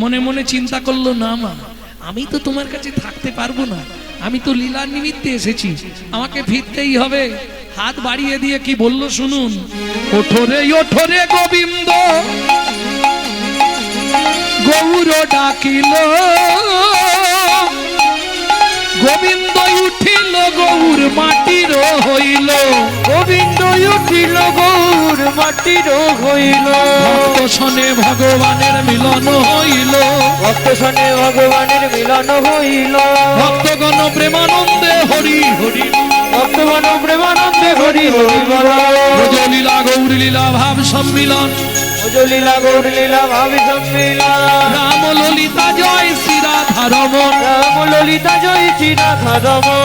মনে মনে চিন্তা করলো, না মা, আমি তো তোমার কাছে থাকতে পারবো না, আমি তো লীলার নিমিত্তে এসেছি, আমাকে ফিরতেই হবে। হাত বাড়িয়ে দিয়ে কি বললো শুনুন, ওঠরে ওঠরে গোবিন্দ গৌর ডাকিল, গোবিন্দ উঠিল গৌর মাটির হইল, গোবিন্দ উঠিল গৌর মাটির হইল, ভক্ত শোনে ভগবানের মিলন হইল, ভক্ত শোনে ভগবানের মিলন হইল, ভক্তগণ প্রেমানন্দে হরি হরি, ভক্তগণ প্রেমানন্দে হরি হরি বল, ব্রজলীলা গৌর লীলা ভাব সম্মিলন, লীলা গৌর লীলা ভাবি সম্মিলন, রাম ললিতা জয় শ্রী রাধা রমণ। রাম ললিতা জয় শ্রী রাধা রমণ।